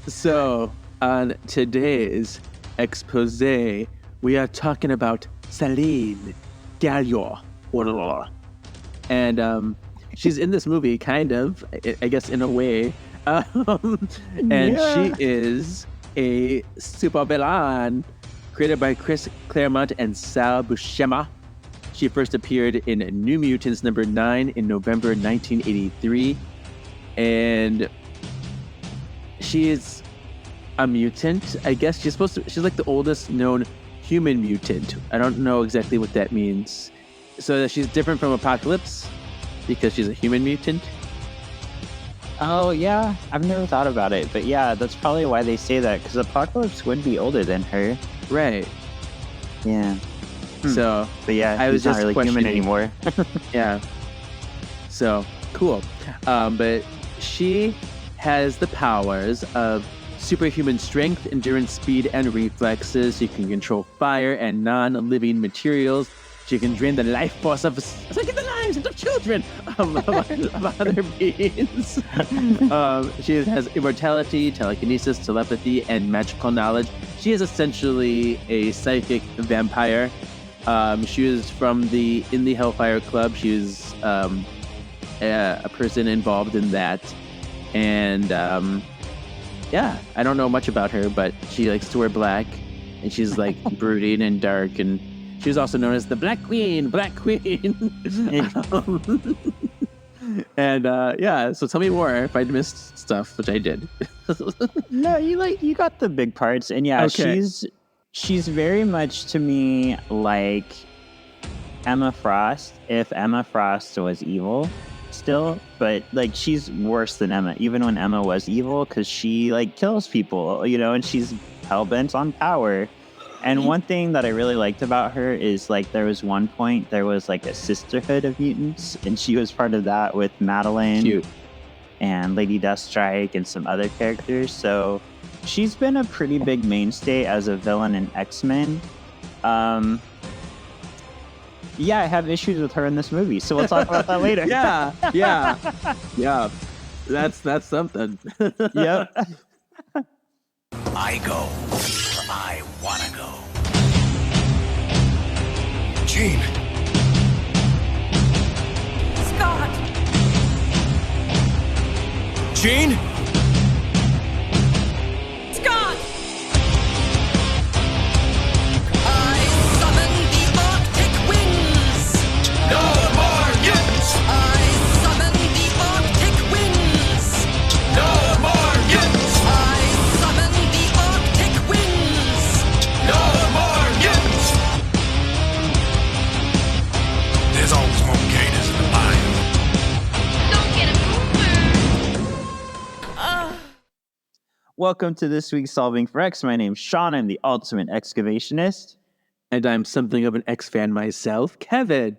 So, on today's expose, we are talking about Celine Dion. And she's in this movie, kind of, I guess, in a way. And she is a supervillain created by Chris Claremont and Sal Buscema. She first appeared in New Mutants number 9 in November 1983. And she is a mutant. I guess she's like the oldest known human mutant. I don't know exactly what that means. So she's different from Apocalypse because she's a human mutant. Oh, yeah. I've never thought about it. But yeah, that's probably why they say that, because Apocalypse would be older than her. Right. Yeah. So, but yeah, I was he's not just really human anymore. Yeah. So, cool. But she has the powers of superhuman strength, endurance, speed, and reflexes. She can control fire and non-living materials. She can drain the life force of the lives of children of other beings. She has immortality, telekinesis, telepathy, and magical knowledge. She is essentially a psychic vampire. She was in the Hellfire Club. She was a person involved in that. And yeah, I don't know much about her, but she likes to wear black, and she's like brooding and dark, and she was also known as the Black Queen. And yeah, so tell me more if I missed stuff, which I did. No, you got the big parts, and yeah, okay. she's very much to me like Emma Frost, if Emma Frost was evil still, but like she's worse than Emma, even when Emma was evil, because she like kills people, and she's hell-bent on power. And one thing that I really liked about her is like there was one point there was like a sisterhood of mutants, and she was part of that with Madeline. Cute. And Lady Deathstrike and some other characters. So she's been a pretty big mainstay as a villain in X-Men. Yeah, I have issues with her in this movie, so we'll talk about that later. Yeah. That's something. Yep. I go where I wanna go. Jean. Scott! Jean? Scott! I summon the Arctic winds! No more mutants! I summon the Arctic winds! No more mutants! I summon the Arctic winds! No more mutants! There's always more gators in the bayou. Don't get a Welcome to this week's Solving for X. My name's Shawn. I'm the ultimate excavationist. And I'm something of an X fan myself, Kevin.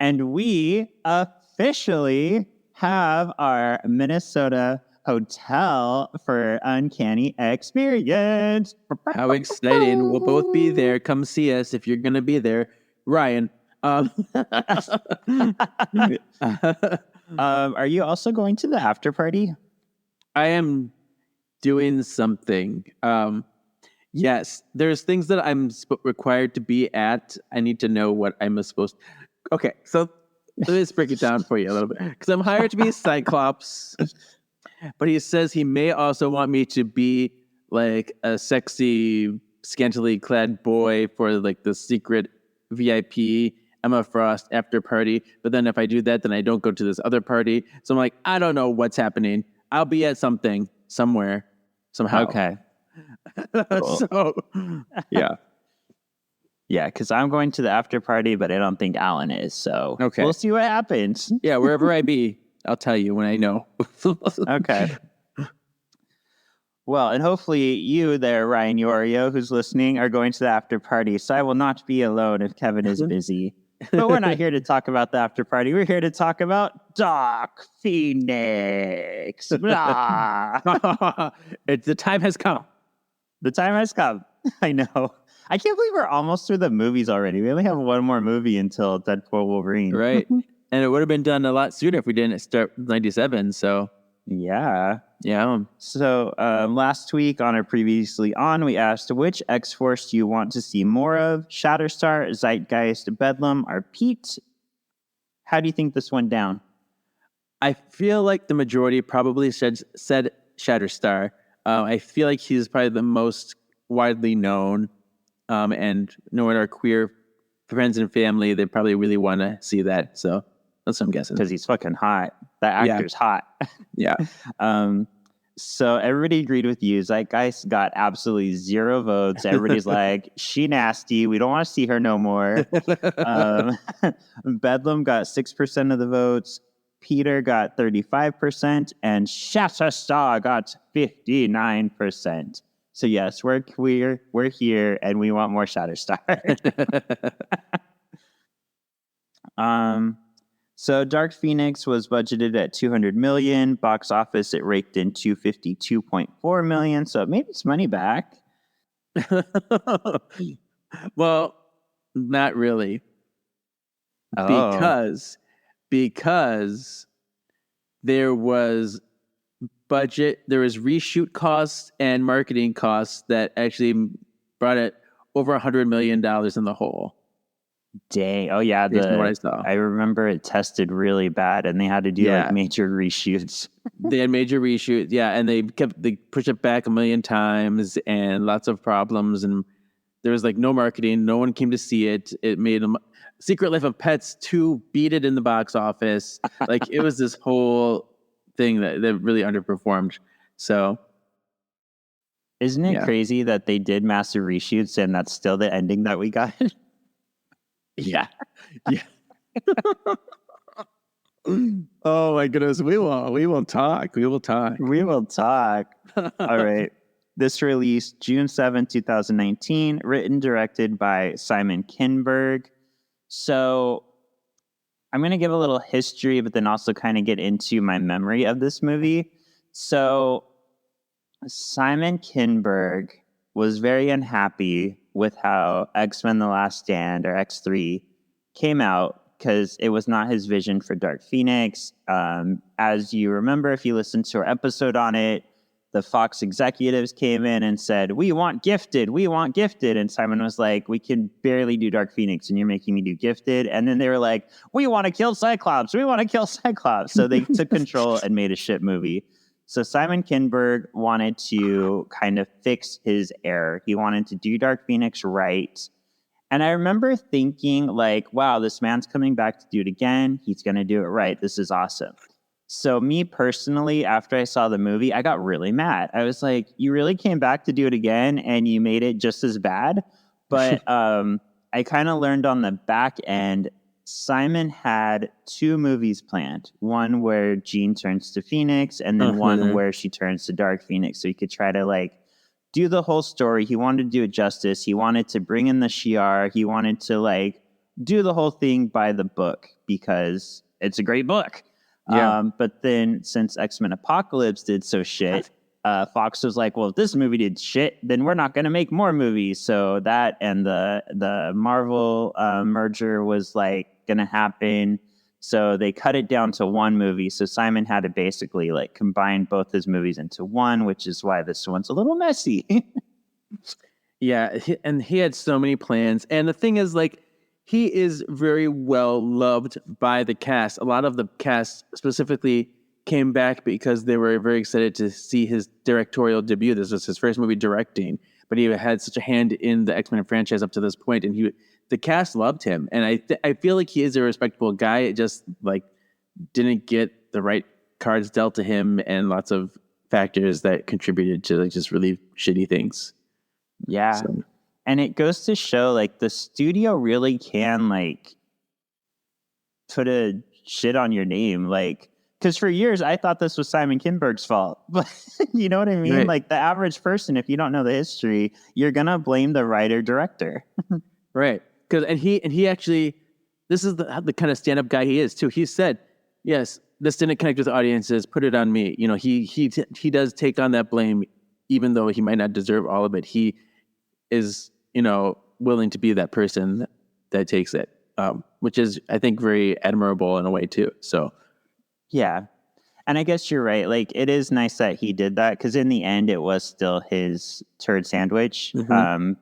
And we officially have our Minnesota hotel for Uncanny Experience. How exciting. We'll both be there. Come see us if you're going to be there. Ryan. Are you also going to the after party? I am doing something. Yes, there's things that I'm required to be at. I need to know what I'm supposed to. Okay, so let me just break it down for you a little bit. Because I'm hired to be a Cyclops, but he says he may also want me to be like a sexy, scantily clad boy for like the secret VIP Emma Frost after party. But then if I do that, then I don't go to this other party. So I'm like, I don't know what's happening. I'll be at something somewhere, somehow. Okay. Cool. So, yeah. Yeah, because I'm going to the after party, but I don't think Alan is. So Okay. We'll see what happens. Yeah, wherever I be, I'll tell you when I know. Okay. Well, and hopefully you there, Ryan Yorio, who's listening, are going to the after party. So I will not be alone if Kevin is busy. But we're not here to talk about the after party. We're here to talk about Dark Phoenix. The time has come. The time has come. I know. I can't believe we're almost through the movies already. We only have one more movie until Deadpool Wolverine. Right. And it would have been done a lot sooner if we didn't start 97. So Yeah. Yeah. So last week on our Previously On, we asked which X-Force do you want to see more of? Shatterstar, Zeitgeist, Bedlam, or Pete? How do you think this went down? I feel like the majority probably said Shatterstar. I feel like he's probably the most widely known, and knowing our queer friends and family, they probably really want to see that. So that's what I'm guessing. Because he's fucking hot. That Yeah. actor's hot. Yeah. So everybody agreed with you. Zeitgeist got absolutely 0 votes. Everybody's like, she nasty. We don't want to see her no more. Bedlam got 6% of the votes. Peter got 35%. And Shatterstar got 59%. So yes, we're queer. We're here. And we want more Shatterstar. So Dark Phoenix was budgeted at $200 million. Box office, it raked in $252.4 million. So it made its money back. Well, not really. Oh. Because there was reshoot costs and marketing costs that actually brought it over $100 million in the hole. Dang. Oh, yeah. Based on what I saw. I remember it tested really bad and they had to do like major reshoots. They had major reshoots. Yeah. And they pushed it back 1 million times and lots of problems. And there was like no marketing. No one came to see it. It made Secret Life of Pets 2 beat it in the box office. Like it was this whole thing that really underperformed. So. Isn't it crazy that they did massive reshoots and that's still the ending that we got? Yeah. Yeah. Oh my goodness. We will talk. We will talk. We will talk. All right. This released June 7, 2019, written, directed by Simon Kinberg. So I'm going to give a little history, but then also kind of get into my memory of this movie. So Simon Kinberg was very unhappy with how X-Men The Last Stand, or X3, came out because it was not his vision for Dark Phoenix. As you remember, if you listened to our episode on it, the Fox executives came in and said, we want Gifted. And Simon was like, we can barely do Dark Phoenix and you're making me do Gifted. And then they were like, we want to kill Cyclops. So they took control and made a shit movie. So Simon Kinberg wanted to kind of fix his error. He wanted to do Dark Phoenix right. And I remember thinking like, wow, this man's coming back to do it again. He's going to do it right. This is awesome. So me personally, after I saw the movie, I got really mad. I was like, you really came back to do it again and you made it just as bad. But I kind of learned on the back end, Simon had 2 movies planned. One where Jean turns to Phoenix and then one where she turns to Dark Phoenix. So he could try to like do the whole story. He wanted to do it justice. He wanted to bring in the Shi'ar. He wanted to like do the whole thing by the book because it's a great book. Yeah. But then since X-Men Apocalypse did so shit, Fox was like, well, if this movie did shit, then we're not going to make more movies. So that and the Marvel merger was like going to happen. So they cut it down to 1 movie. So Simon had to basically like combine both his movies into one, which is why this one's a little messy. Yeah. And he had so many plans. And the thing is, like, he is very well loved by the cast. A lot of the cast specifically came back because they were very excited to see his directorial debut. This was his first movie directing, but he had such a hand in the X-Men franchise up to this point, and the cast loved him. And I feel like he is a respectable guy. It just like didn't get the right cards dealt to him, and lots of factors that contributed to like just really shitty things. Yeah. So. And it goes to show like the studio really can like put a shit on your name. Like, because for years I thought this was Simon Kinberg's fault, but you know what I mean? Right. Like the average person, if you don't know the history, you're going to blame the writer director. Right. And he actually, this is the kind of stand-up guy he is too. He said, yes, this didn't connect with audiences. Put it on me. You know, he does take on that blame, even though he might not deserve all of it. He is, you know, willing to be that person that takes it, which is, I think, very admirable in a way too. So, yeah. And I guess you're right. Like, it is nice that he did that because in the end, it was still his turd sandwich. Mhm.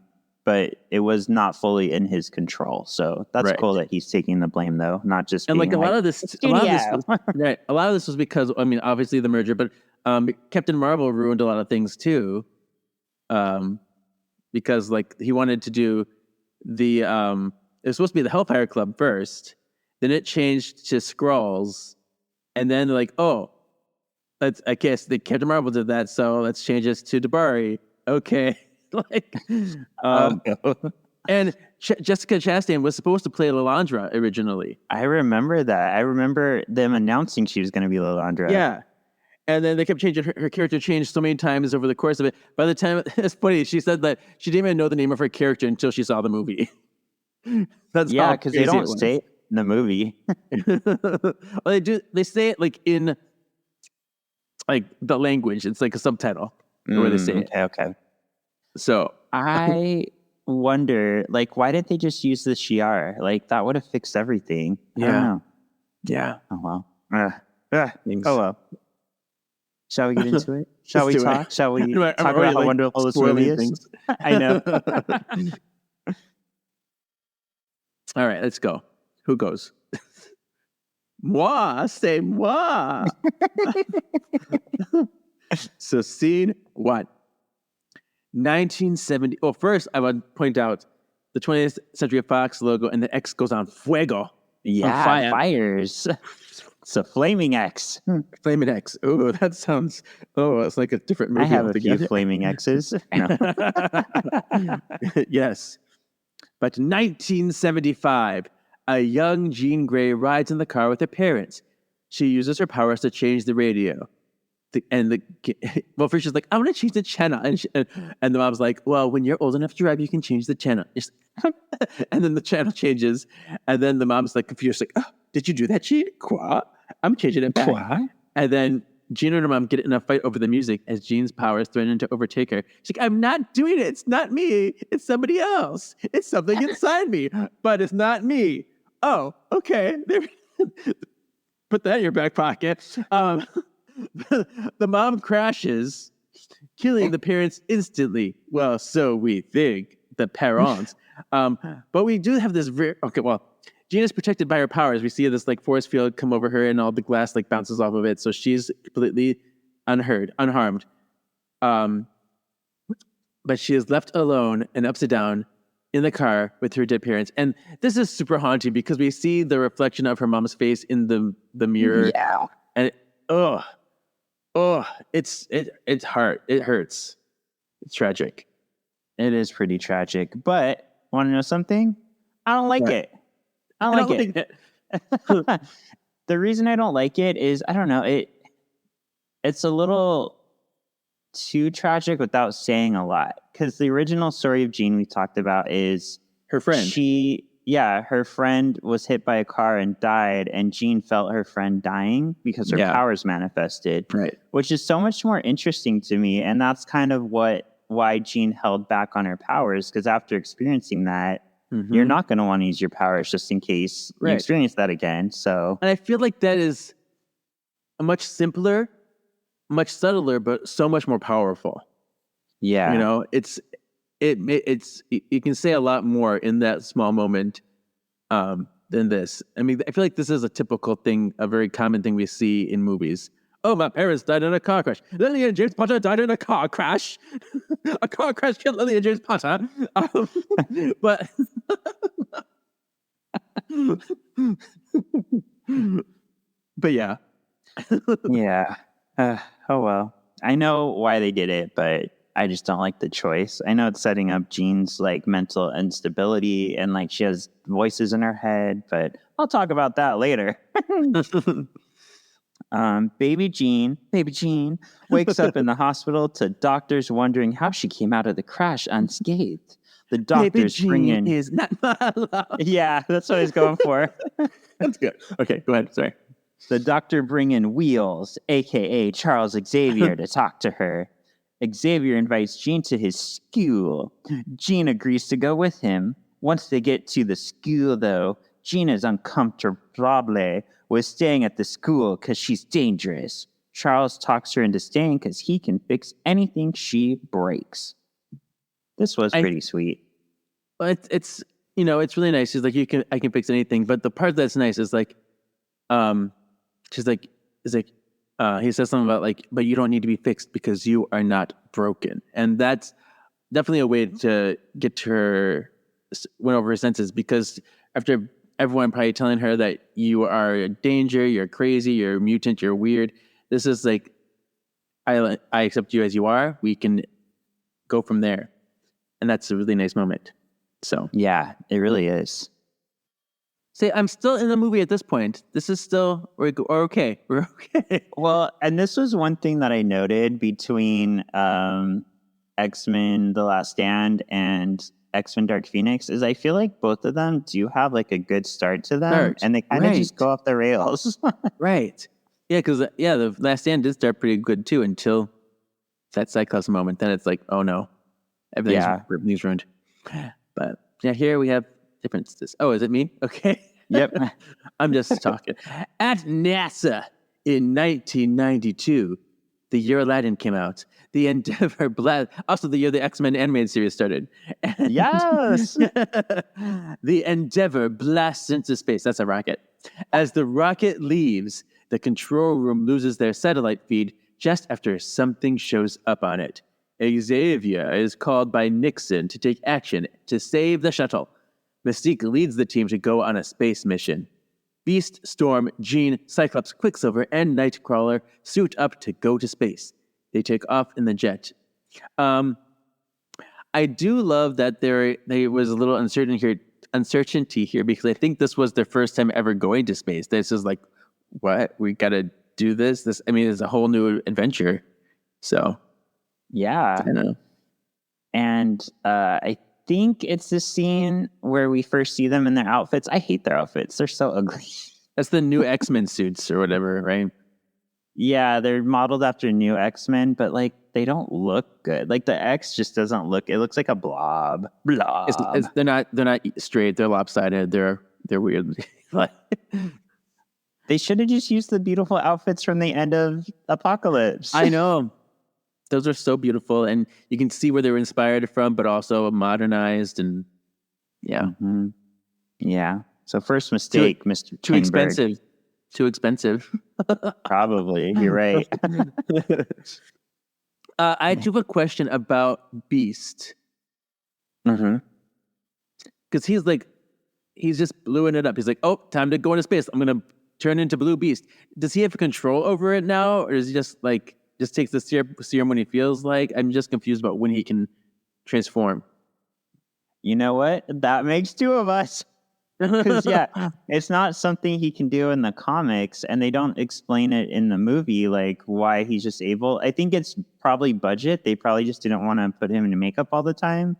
But it was not fully in his control. So that's Right. cool that he's taking the blame, though, not just And being like a lot of this studio. was, right. A lot of this was because, I mean, obviously the merger, but Captain Marvel ruined a lot of things too. Because like he wanted to do the it was supposed to be the Hellfire Club first, then it changed to Skrulls, and then like, oh, I guess the Captain Marvel did that, so let's change this to Dabari. Okay. Like and Jessica Chastain was supposed to play Lalandra originally. I remember that. I remember them announcing she was going to be Lilandra. Yeah. And then they kept changing her character changed so many times over the course of it. By the time it's funny, she said that she didn't even know the name of her character until she saw the movie. That's Yeah, how because they crazy don't it was. say it in the movie. Well, they do. They say it like in like the language. It's like a subtitle where they say it. Okay. So I wonder, like, why didn't they just use the Shi'ar? Like, that would have fixed everything. I don't know. Yeah. Oh, well. Thanks. Oh, well. Shall we get into it? Shall we Let's do talk? it. Shall we I'm talk already, about how like, wonderful this spoiling movie is? things. I know. All right, let's go. Who goes? Moi, say moi. So scene 1. 1970. Oh, first I would point out the 20th Century Fox logo and the X goes on fuego. Yeah, fire. fires. It's a flaming X. Flaming X. Oh, that sounds. Oh, it's like a different movie I have a few altogether. flaming X's. No. Yes. But 1975, a young Jean Grey rides in the car with her parents. She uses her powers to change the radio. Well, first she's like, I want to change the channel. And the mom's like, well, when you're old enough to drive, you can change the channel. And then the channel changes. And then the mom's like confused, like, oh, did you do that, Jean? Quoi? I'm changing it back. Quoi? And then Jean and her mom get in a fight over the music as Jean's powers threaten to overtake her. She's like, I'm not doing it. It's not me. It's somebody else. It's something inside me, but it's not me. Oh, okay. Put that in your back pocket. The mom crashes, killing the parents instantly. Well, so we think, the parents. But we do have this Jean is protected by her powers. We see this like force field come over her and all the glass like bounces off of it. So she's completely unharmed. But she is left alone and upside down in the car with her dead parents. And this is super haunting because we see the reflection of her mom's face in the mirror. Yeah. And it's hard. It hurts. It's tragic. It is pretty tragic. But want to know something? I don't like it. I don't like it. The reason I don't like it is, I don't know, it's a little too tragic without saying a lot. Because the original story of Jean we talked about is Her friend. her friend was hit by a car and died, and Jean felt her friend dying because her powers manifested. Right. Which is so much more interesting to me, and that's kind of why Jean held back on her powers, because after experiencing that, you're not going to want to use your powers just in case you experience that again. So, and I feel like that is a much simpler, much subtler, but so much more powerful. Yeah, you know, it's you can say a lot more in that small moment than this. I mean, I feel like this is a typical thing, a very common thing we see in movies. Oh, my parents died in a car crash. Lily and James Potter died in a car crash. A car crash killed Lily and James Potter. But yeah. Yeah. Oh, well. I know why they did it, but I just don't like the choice. I know it's setting up Jean's like mental instability and like she has voices in her head, but I'll talk about that later. Baby Jean wakes up in the hospital to doctors wondering how she came out of the crash unscathed. The doctors bring in is not my love. Yeah, that's what I was going for. That's good. Okay, go ahead. Sorry. The doctor bring in Wheels, aka Charles Xavier, to talk to her. Xavier invites Jean to his school. Jean agrees to go with him. Once they get to the school, though, Gina's uncomfortable with staying at the school because she's dangerous. Charles talks her into staying because he can fix anything she breaks. This was pretty sweet. It's it's really nice. She's like, I can fix anything. But the part that's nice is like, she's like, he says something about like, but you don't need to be fixed because you are not broken. And that's definitely a way to get her win over her senses, because after everyone probably telling her that you are a danger, you're crazy, you're a mutant, you're weird, this is like, I accept you as you are. We can go from there. And that's a really nice moment. So yeah, it really is. Say, I'm still in the movie at this point. This is still, we're okay. We're okay. Well, and this was one thing that I noted between X-Men The Last Stand and X-Men Dark Phoenix is I feel like both of them do have like a good start to them, and they kind of just go off the rails. Right. Yeah, because The Last Stand did start pretty good too until that Cyclops moment. Then it's like, oh no, everything's ruined. But yeah, here we have differences. Oh, is it me? Okay. Yep. I'm just talking. At NASA in 1992, the year Aladdin came out, the Endeavor also the year the X-Men animated series started. And Yes. the Endeavor blasts into space. That's a rocket. As the rocket leaves, the control room loses their satellite feed just after something shows up on it. Xavier is called by Nixon to take action to save the shuttle. Mystique leads the team to go on a space mission. Beast, Storm, Jean, Cyclops, Quicksilver, and Nightcrawler suit up to go to space. They take off in the jet. I do love that there was a little uncertainty here, because I think this was their first time ever going to space. This is like, what? We got to do this? It's a whole new adventure. So, yeah. I know. And I think it's the scene where we first see them in their outfits. I hate their outfits. They're so ugly. That's the new X-Men suits or whatever, right? Yeah, they're modeled after new X-Men, but like they don't look good. Like the X just doesn't look. It looks like a blob. They're not straight. They're lopsided. They're weird. They should have just used the beautiful outfits from the end of Apocalypse. I know. Those are so beautiful, and you can see where they were inspired from, but also modernized, and yeah. Mm-hmm. Yeah. So first mistake, Mr. Too Kinberg. Too expensive. Probably. You're right. I do have a question about Beast. Mm-hmm. Because he's just blowing it up. He's like, oh, time to go into space. I'm going to turn into Blue Beast. Does he have control over it now? Or is he just takes the serum when he feels like? I'm just confused about when he can transform. You know what? That makes two of us. Because, it's not something he can do in the comics, and they don't explain it in the movie, like why he's just able. I think it's probably budget. They probably just didn't want to put him in makeup all the time.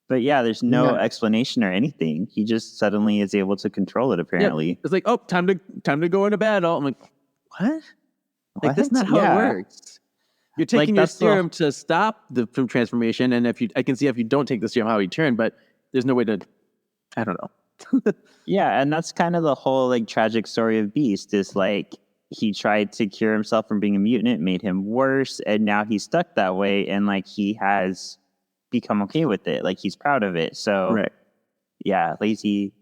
But yeah, there's no explanation or anything. He just suddenly is able to control it, apparently. Yeah. It's like, oh, time to go into battle. I'm like, what? Like, that's not how it works. You're taking your serum to stop the transformation, and I can see if you don't take the serum how he turned, but there's no way to, I don't know. Yeah, and that's kind of the whole tragic story of Beast is he tried to cure himself from being a mutant, it made him worse, and now he's stuck that way, and he has become okay with it. He's proud of it. So right. Yeah, lazy.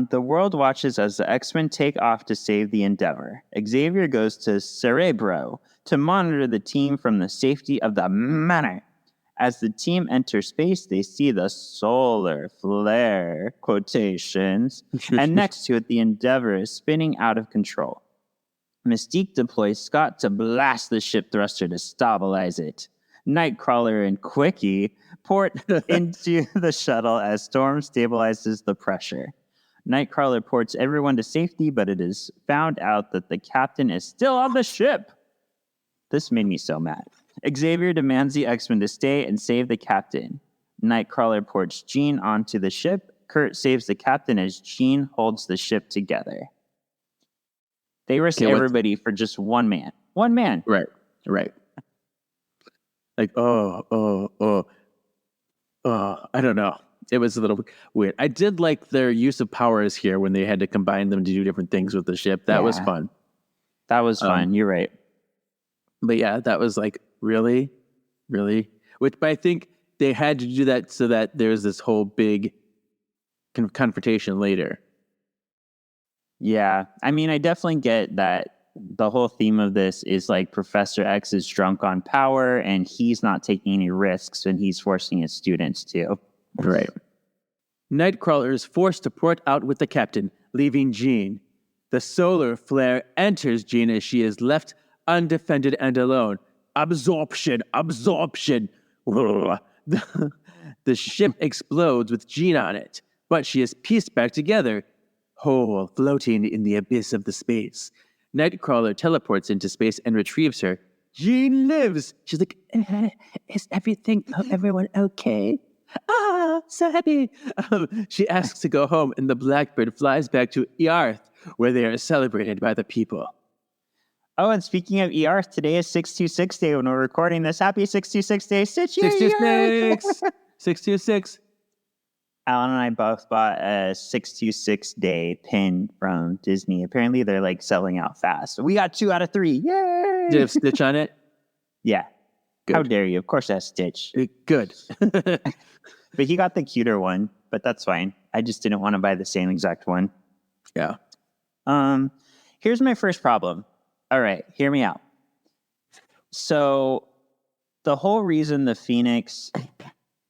The world watches as the X-Men take off to save the Endeavor. Xavier goes to Cerebro to monitor the team from the safety of the manor. As the team enters space, they see the solar flare, quotations, and next to it, the Endeavor is spinning out of control. Mystique deploys Scott to blast the ship thruster to stabilize it. Nightcrawler and Quickie port into the shuttle as Storm stabilizes the pressure. Nightcrawler ports everyone to safety, but it is found out that the captain is still on the ship. This made me so mad. Xavier demands the X-Men to stay and save the captain. Nightcrawler ports Jean onto the ship. Kurt saves the captain as Jean holds the ship together. They risk everybody for just one man. One man. Right. Like, oh. I don't know. It was a little weird. I did like their use of powers here when they had to combine them to do different things with the ship. That was Yeah. fun. That was fun. You're right. But yeah, that was like really, really. But I think they had to do that so that there's this whole big confrontation later. Yeah. I mean, I definitely get that the whole theme of this is like Professor X is drunk on power and he's not taking any risks and he's forcing his students to. Right. Nightcrawler is forced to port out with the captain, leaving Jean. The solar flare enters Jean as she is left undefended and alone. Absorption. The ship explodes with Jean on it, but she is pieced back together, whole, floating in the abyss of the space. Nightcrawler teleports into space and retrieves her. Jean lives. She's like, is everyone okay? Ah, so happy. She asks to go home, and the Blackbird flies back to Earth, where they are celebrated by the people. Oh, and speaking of Earth, today is 626 Day when we're recording this. Happy 626 Day, Stitch! 626! 626. Alan and I both bought a 626 Day pin from Disney. Apparently, they're like selling out fast. We got 2 out of 3. Yay! Did it have Stitch on it? Yeah. Good. How dare you? Of course, that's Stitch. Good. But he got the cuter one, but that's fine. I just didn't want to buy the same exact one. Yeah. Here's my first problem. All right, hear me out. So the whole reason the Phoenix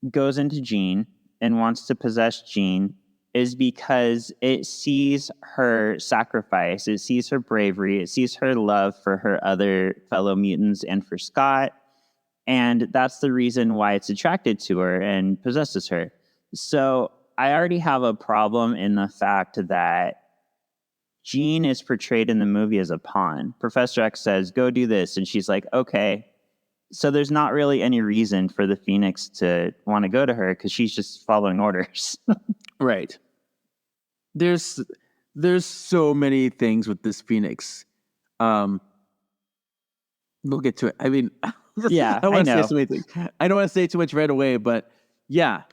goes into Jean and wants to possess Jean is because it sees her sacrifice, it sees her bravery, it sees her love for her other fellow mutants and for Scott. And that's the reason why it's attracted to her and possesses her. So I already have a problem in the fact that Jean is portrayed in the movie as a pawn. Professor X says, go do this. And she's like, okay. So there's not really any reason for the Phoenix to want to go to her because she's just following orders. Right. There's so many things with this Phoenix. We'll get to it. I mean, Yeah, I don't want to I know. say so many things. I don't want to say too much right away, but yeah.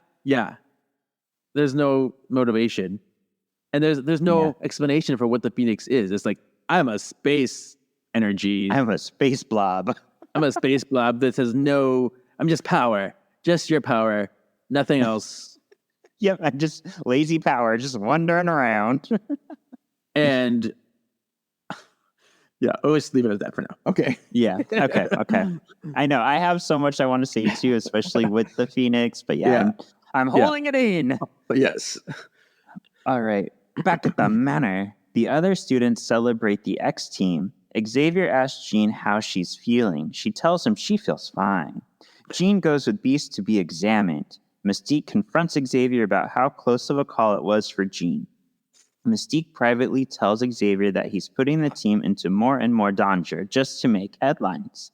There's no motivation. And there's no explanation for what the Phoenix is. It's like, I'm a space energy. I'm a space blob. I'm a space blob that says I'm just power. Just your power. Nothing else. Yep, I'm just lazy power, just wandering around. And yeah, always leave it at that for now. Okay. Yeah, okay. I know, I have so much I want to say too, especially with the Phoenix, but yeah. I'm holding it in. But yes. All right, back at the manor. The other students celebrate the X team. Xavier asks Jean how she's feeling. She tells him she feels fine. Jean goes with Beast to be examined. Mystique confronts Xavier about how close of a call it was for Jean. Mystique privately tells Xavier that he's putting the team into more and more danger just to make headlines.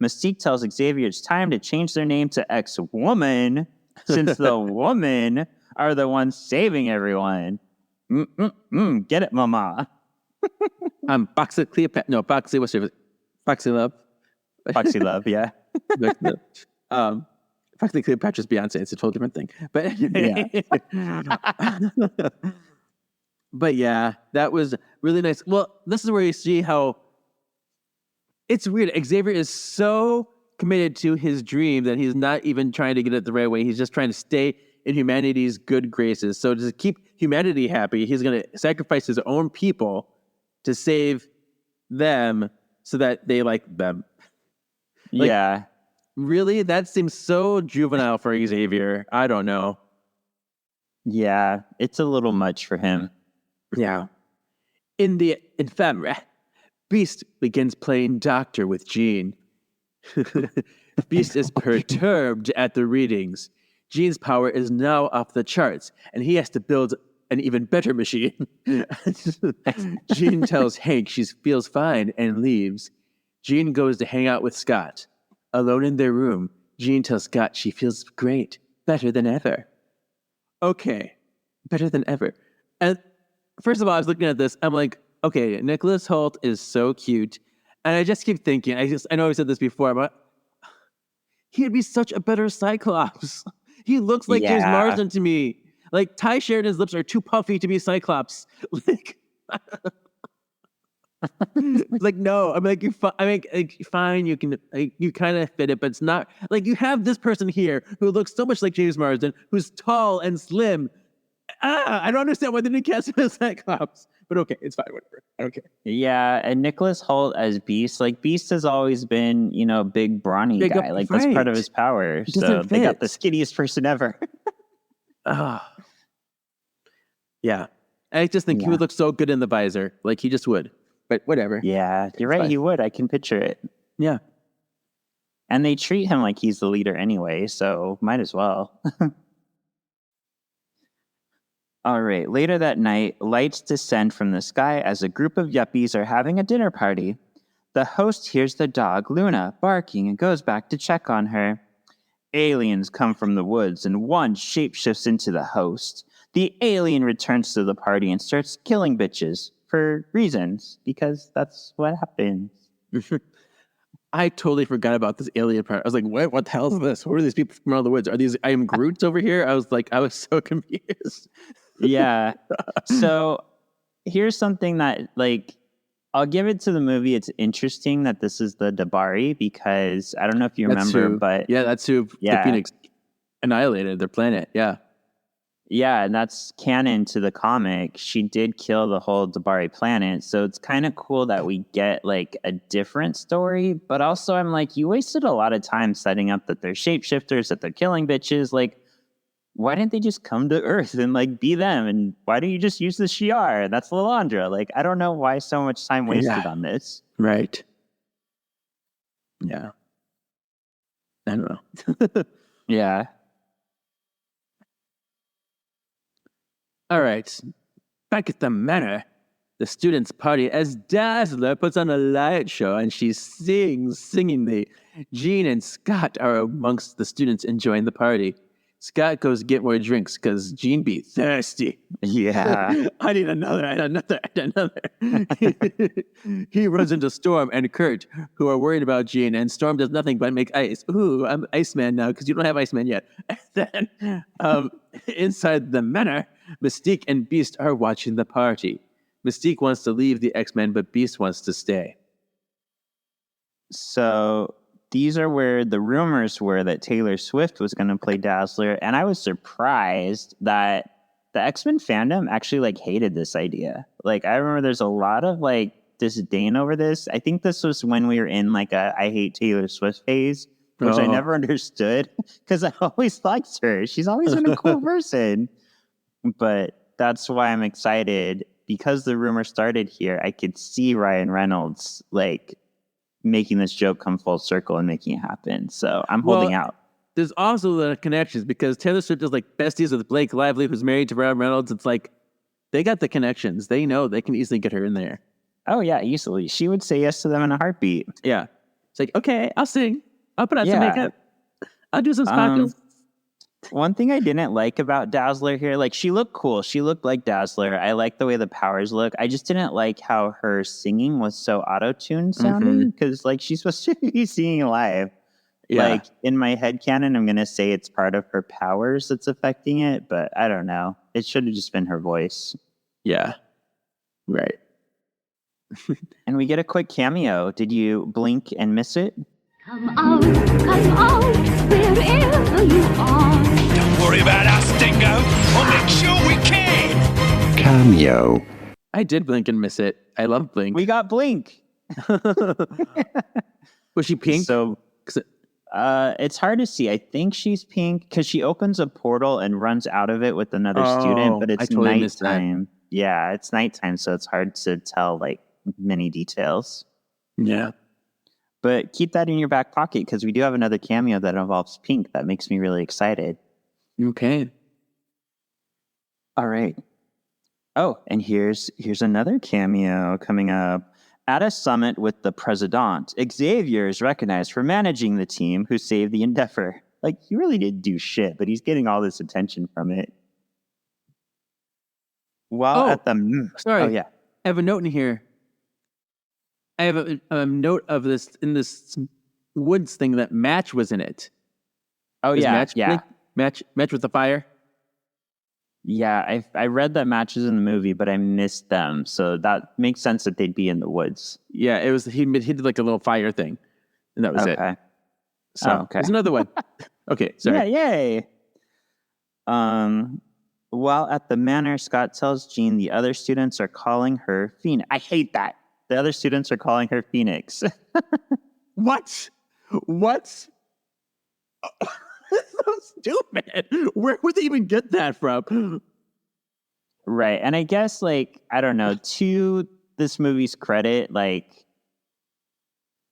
Mystique tells Xavier it's time to change their name to X-Woman, since the women are the ones saving everyone. Get it, mama. Boxy Cleopatra. No, Boxy, what's your Boxy Love? Foxy Love, yeah. Boxy Cleopatra's Beyonce. It's a totally different thing. But anyway. But yeah, that was really nice. Well, this is where you see how it's weird. Xavier is so committed to his dream that he's not even trying to get it the right way. He's just trying to stay in humanity's good graces. So to keep humanity happy, he's going to sacrifice his own people to save them so that they like them. Like, yeah. Really? That seems so juvenile for Xavier. I don't know. Yeah, it's a little much for him. Yeah. In the infirmary, Beast begins playing doctor with Jean. Beast is perturbed at the readings. Jean's power is now off the charts, and he has to build an even better machine. Jean tells Hank she feels fine and leaves. Jean goes to hang out with Scott. Alone in their room, Jean tells Scott she feels great, better than ever. Okay, better than ever. And first of all, I was looking at this, I'm like, okay, Nicholas Hoult is so cute. And I just keep thinking, I know I said this before, but he'd be such a better Cyclops. He looks like James Yeah. Marsden to me. Like Ty Sheridan's lips are too puffy to be Cyclops. Like, like no, I'm like fine. You can you kind of fit it, but it's not like you have this person here who looks so much like James Marsden, who's tall and slim. I don't understand why they didn't cast him as Cyclops. But okay, it's fine, whatever. I don't care. Yeah, and Nicholas Hoult as Beast. Like Beast has always been, big brawny Big guy. up- Like that's part right. of his power. It So doesn't they got fit. the skinniest person ever. Yeah. I just think he would look so good in the visor. Like he just would. But whatever. Yeah, you're right. fine. He would. I can picture it. Yeah. And they treat him like he's the leader anyway, so might as well. All right. Later that night, lights descend from the sky as a group of yuppies are having a dinner party. The host hears the dog, Luna, barking and goes back to check on her. Aliens come from the woods and one shapeshifts into the host. The alien returns to the party and starts killing bitches for reasons, because that's what happens. I totally forgot about this alien part. I was like, what the hell is this? Who are these people from out of the woods? Are these I am Groots over here? I was so confused. Yeah. So here's something that, like, I'll give it to the movie. It's interesting that this is the Dabari, because I don't know if you remember, but that's who the Phoenix annihilated their planet. Yeah. Yeah, and that's canon to the comic. She did kill the whole Dabari planet, so it's kind of cool that we get like a different story. But also, I'm like, you wasted a lot of time setting up that they're shapeshifters, that they're killing bitches. Like, why didn't they just come to Earth and like be them? And why don't you just use the Shi'ar? That's Lilandra. Like, I don't know why so much time wasted on this. Right. Yeah. I don't know. Yeah. All right. Back at the manor, the students party as Dazzler puts on a light show and she sings singingly. Jean and Scott are amongst the students enjoying the party. Scott goes to get more drinks because Jean be thirsty. Yeah. I need another. He runs into Storm and Kurt, who are worried about Jean, and Storm does nothing but make ice. Ooh, I'm Iceman now because you don't have Iceman yet. And then inside the manor, Mystique and Beast are watching the party. Mystique wants to leave the X-Men, but Beast wants to stay. So these are where the rumors were that Taylor Swift was going to play Dazzler, and I was surprised that the X-Men fandom actually like hated this idea. Like, I remember there's a lot of like disdain over this. I think this was when we were in like a I hate Taylor Swift phase, which I never understood because I always liked her. She's always been a cool person. But that's why I'm excited, because the rumor started here. I could see Ryan Reynolds like making this joke come full circle and making it happen. So I'm holding out. There's also the connections because Taylor Swift is like besties with Blake Lively, who's married to Ryan Reynolds. It's like they got the connections. They know they can easily get her in there. Oh yeah, easily. She would say yes to them in a heartbeat. Yeah. It's like, okay, I'll sing. I'll put on some makeup. I'll do some sparkles. One thing I didn't like about Dazzler here, like, she looked cool. She looked like Dazzler. I like the way the powers look. I just didn't like how her singing was so auto-tuned sounding, because like she's supposed to be singing live. Yeah. Like, in my headcanon, I'm going to say it's part of her powers that's affecting it, but I don't know. It should have just been her voice. Yeah. Right. And we get a quick cameo. Did you blink and miss it? Come out, wherever you are. Don't worry about us, Dingo. We'll make sure we can. Cameo. I did blink and miss it. I love Blink. We got Blink. Was she pink? So it's hard to see. I think she's pink because she opens a portal and runs out of it with another student, but it's totally nighttime. Yeah, it's nighttime, so it's hard to tell like many details. Yeah. But keep that in your back pocket because we do have another cameo that involves Pink that makes me really excited. Okay. All right. Oh, and here's another cameo coming up. At a summit with the President, Xavier is recognized for managing the team who saved the Endeavor. Like, he really didn't do shit, but he's getting all this attention from it. While at the... Sorry. Oh, yeah. I have a note in here. I have a note of this in this woods thing that Match was in it. Oh, Is yeah. Match Yeah. Blink? Match with the fire. Yeah, I read that matches in the movie, but I missed them. So that makes sense that they'd be in the woods. Yeah, it was. He did like a little fire thing, and that was it. Okay. So okay. there's another one. Okay, sorry. Yeah, yay. While at the manor, Scott tells Jean the other students are calling her Phoenix. I hate that. The other students are calling her Phoenix. What? What? That's so stupid. Where would they even get that from? Right. And I guess, like, I don't know, to this movie's credit, like,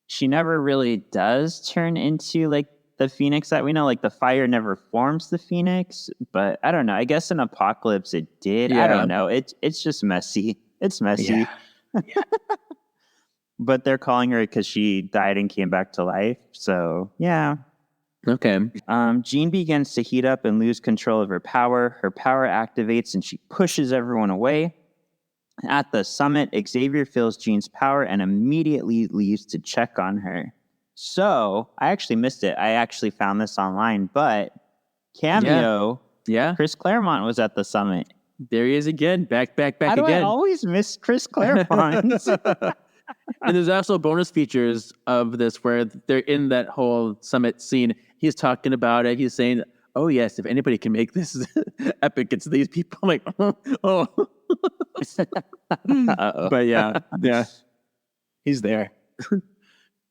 she never really does turn into, like, the Phoenix that we know. Like, the fire never forms the Phoenix. But I don't know. I guess in Apocalypse it did. Yeah. I don't know. It's just messy. It's messy. Yeah. But they're calling her because she died and came back to life. So, yeah. Okay. Jean begins to heat up and lose control of her power. Her power activates and she pushes everyone away. At the summit, Xavier feels Jean's power and immediately leaves to check on her. So, I actually missed it. I actually found this online, but cameo, Yeah. Chris Claremont was at the summit. There he is again. Back How do again. I always miss Chris Claremont? And there's also bonus features of this where they're in that whole summit scene. He's talking about it. He's saying, "Oh yes, if anybody can make this epic, it's these people." I'm like, oh. Uh-oh. But yeah, he's there.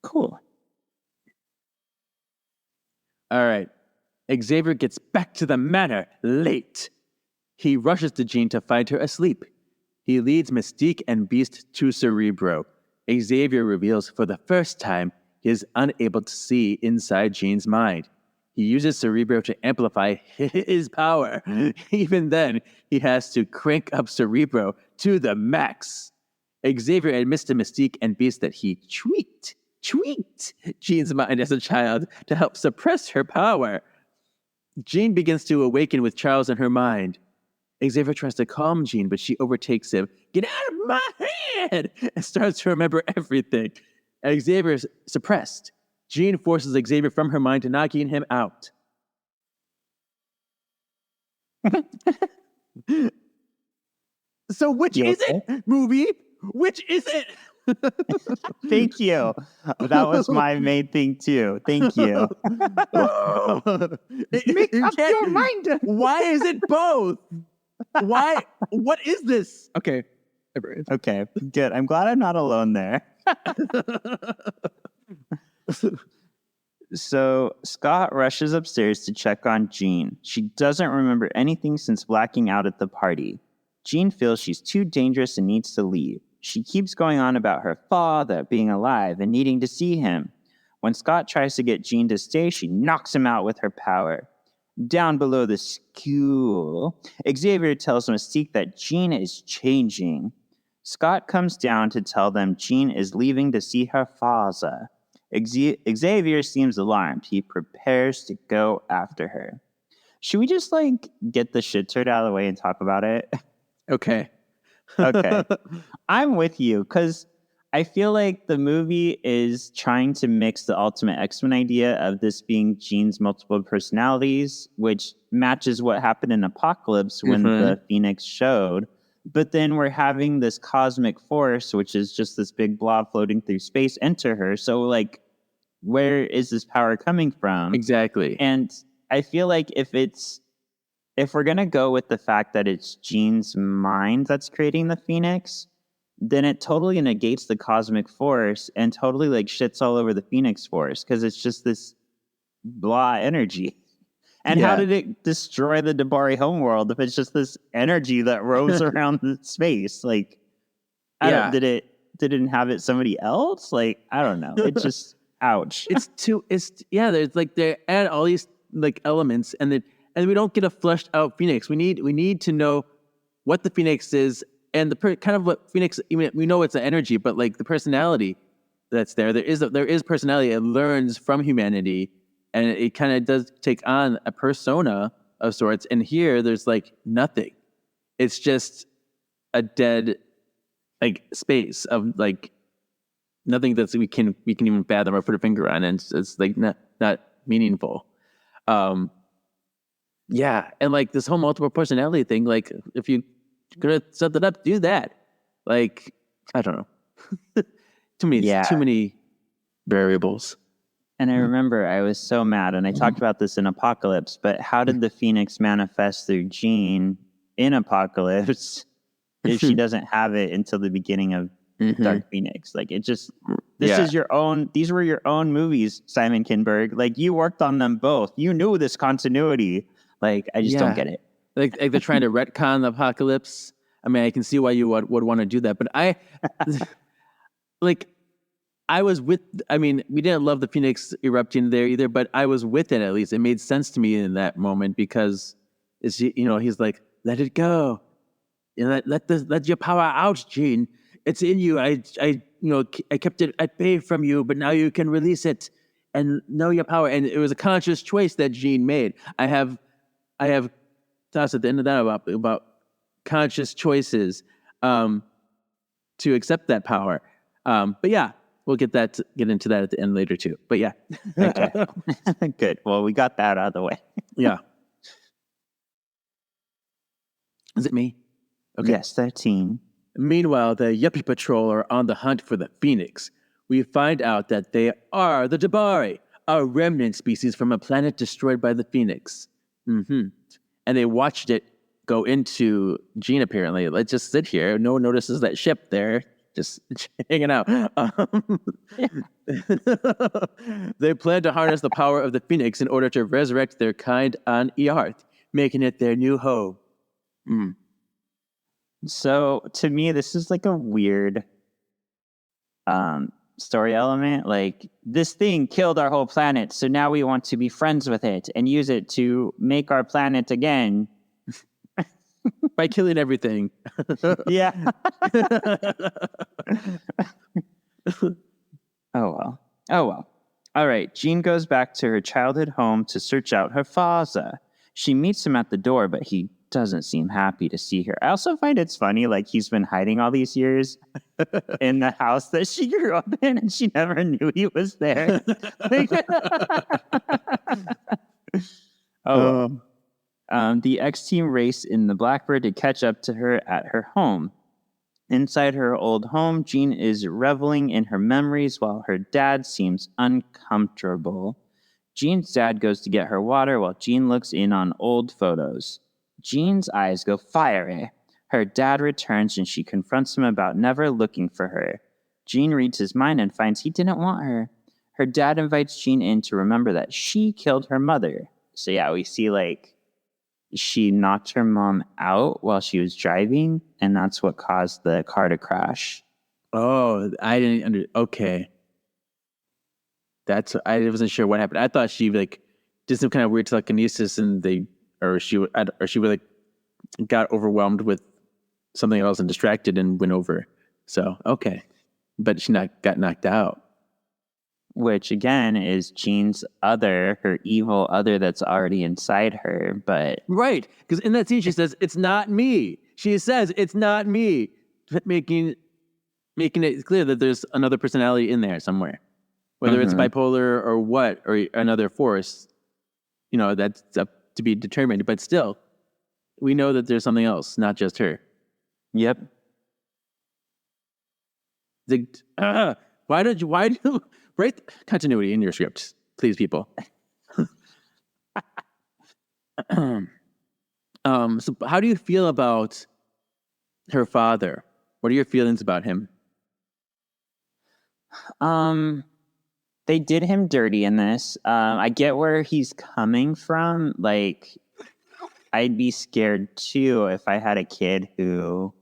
Cool. All right. Xavier gets back to the manor late. He rushes to Jean to find her asleep. He leads Mystique and Beast to Cerebro. Xavier reveals for the first time he is unable to see inside Jean's mind. He uses Cerebro to amplify his power. Even then, he has to crank up Cerebro to the max. Xavier admits to Mystique and Beast that he tweaked Jean's mind as a child to help suppress her power. Jean begins to awaken with Charles in her mind. Xavier tries to calm Jean, but she overtakes him. "Get out of my head!" and starts to remember everything. Xavier's suppressed. Jean forces Xavier from her mind, knocking him out. So which is it, movie? Which is it? Thank you. That was my main thing too. Thank you. Make up your mind. Why is it both? Why? What is this? Okay. Okay, good. I'm glad I'm not alone there. So Scott rushes upstairs to check on Jean. She doesn't remember anything since blacking out at the party. Jean feels she's too dangerous and needs to leave. She keeps going on about her father being alive and needing to see him. When Scott tries to get Jean to stay, she knocks him out with her power. Down below the school, Xavier tells Mystique that Jean is changing. Scott comes down to tell them Jean is leaving to see her father. Xavier seems alarmed. He prepares to go after her. Should we just, get the shit turd out of the way and talk about it? Okay. Okay. I'm with you, because I feel like the movie is trying to mix the Ultimate X-Men idea of this being Jean's multiple personalities, which matches what happened in Apocalypse when the Phoenix showed. But then we're having this cosmic force, which is just this big blob floating through space, enter her. So, where is this power coming from? Exactly. And I feel like if we're going to go with the fact that it's Jean's mind that's creating the Phoenix, then it totally negates the cosmic force and totally shits all over the Phoenix force, because it's just this blah energy. And how did it destroy the Dabari homeworld if it's just this energy that roams around the space? Did it inhabit somebody else? I don't know. It just ouch. There's they add all these elements and we don't get a fleshed out Phoenix. We need to know what the Phoenix is and kind of what Phoenix, even we know it's an energy, but the personality that's there is personality. It learns from humanity. And it kind of does take on a persona of sorts. And here, there's nothing. It's just a dead space of nothing that we can even fathom or put a finger on. And it's not meaningful. Yeah, and like this whole multiple personality thing, like if you gonna set that up, do that. Like, I don't know. Yeah. Too many variables. And I remember I was so mad, and I talked about this in Apocalypse, but how did the Phoenix manifest through Jean in Apocalypse if she doesn't have it until the beginning of Dark Phoenix? Like, it just, this is your own, these were your own movies, Simon Kinberg. Like, you worked on them both. You knew this continuity. Like, I just don't get it. Like they're trying to retcon the Apocalypse. I mean, I can see why you would want to do that, but I was with, I mean, we didn't love the Phoenix erupting there either, but I was with it at least. It made sense to me in that moment because he's like, let it go. Let your power out, Jean. It's in you. I kept it at bay from you, but now you can release it and know your power. And it was a conscious choice that Jean made. I have thoughts at the end of that about conscious choices to accept that power. But yeah. We'll get into that at the end later too. But yeah. Okay. Good. Well, we got that out of the way. Yeah. Is it me? Okay. Yes, 13. Meanwhile, the Yuppie Patrol are on the hunt for the Phoenix. We find out that they are the Dabari, a remnant species from a planet destroyed by the Phoenix. And they watched it go into Jean, apparently. Let's just sit here. No one notices that ship there. Just hanging out. They plan to harness the power of the Phoenix in order to resurrect their kind on Earth, making it their new home. So to me, this is like a weird story element. Like, this thing killed our whole planet, so now we want to be friends with it and use it to make our planet again. By killing everything. Yeah. Oh well. All right. Jean goes back to her childhood home to search out her father. She meets him at the door, but he doesn't seem happy to see her. I also find it's funny, like, he's been hiding all these years in the house that she grew up in, and she never knew he was there. The X-Team race in the Blackbird to catch up to her at her home. Inside her old home, Jean is reveling in her memories while her dad seems uncomfortable. Jean's dad goes to get her water while Jean looks in on old photos. Jean's eyes go fiery. Her dad returns and she confronts him about never looking for her. Jean reads his mind and finds he didn't want her. Her dad invites Jean in to remember that she killed her mother. So yeah, we see, like, she knocked her mom out while she was driving, and that's what caused the car to crash. Oh, I didn't okay. I wasn't sure what happened. I thought she like did some kind of weird telekinesis, and she like got overwhelmed with something else and distracted and went over. So okay, but she got knocked out. Which, again, is Jean's her evil other that's already inside her, but... Right, because in that scene she says, it's not me. She says, it's not me. Making it clear that there's another personality in there somewhere. Whether it's bipolar or what, or another force, that's up to be determined. But still, we know that there's something else, not just her. Yep. Why do write continuity in your script, please, people? So how do you feel about her father? What are your feelings about him? They did him dirty in this. I get where he's coming from. Like, I'd be scared too if I had a kid who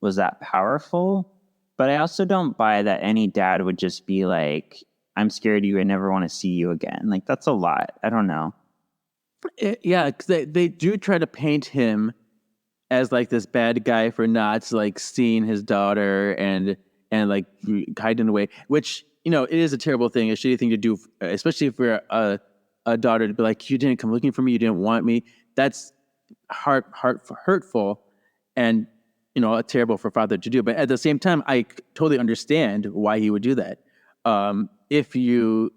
was that powerful. But I also don't buy that any dad would just be like, I'm scared of you, I never want to see you again. Like, that's a lot. I don't know. Yeah, because they do try to paint him as like this bad guy for not like seeing his daughter and like hiding away, which, it is a terrible thing, a shitty thing to do, especially for a daughter to be like, you didn't come looking for me, you didn't want me. That's hurtful and, terrible for a father to do. But at the same time, I totally understand why he would do that. If your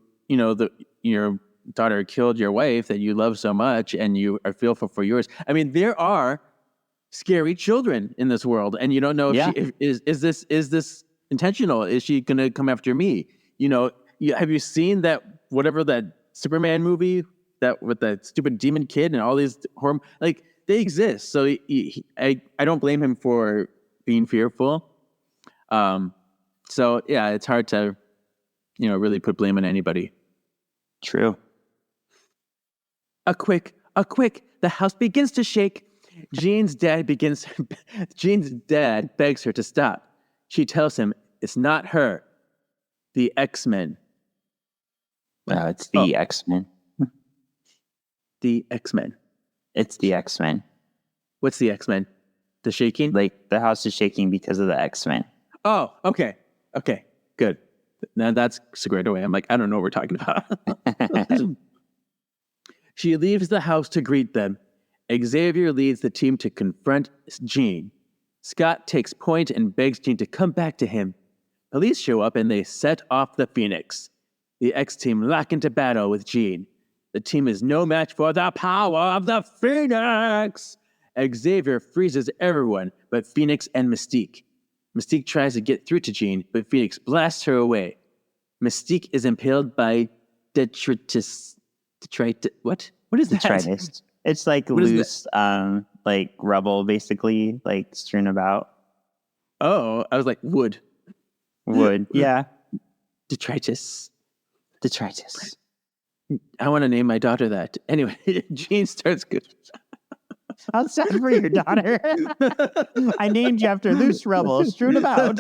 daughter killed your wife that you love so much and you are fearful for yours. I mean, there are scary children in this world, and you don't know is this intentional? Is she gonna come after me? Have you seen that whatever that Superman movie that with that stupid demon kid and all these horror, like they exist. So I don't blame him for being fearful. So yeah, it's hard to really put blame on anybody. True. A quick. The house begins to shake. Jean's dad begs her to stop. She tells him it's not her. The X-Men. It's the X-Men. The X-Men. It's the X-Men. What's the X-Men? The shaking? Like the house is shaking because of the X-Men. Oh, okay. Okay, good. Now that's squared away. I'm like, I don't know what we're talking about. She leaves the house to greet them. Xavier leads the team to confront Jean. Scott takes point and begs Jean to come back to him. Police show up and they set off the Phoenix. The X-team lock into battle with Jean. The team is no match for the power of the Phoenix. Xavier freezes everyone but Phoenix and Mystique. Mystique tries to get through to Jean, but Phoenix blasts her away. Mystique is impaled by detritus. What? What is that? Detritus. It's like What is loose, like rubble, basically, like strewn about. Oh, I was like, wood. Wood. Yeah. Detritus. Detritus. I want to name my daughter that. Anyway, Jean starts good. How's that for your daughter? I named you after loose rubble strewn about.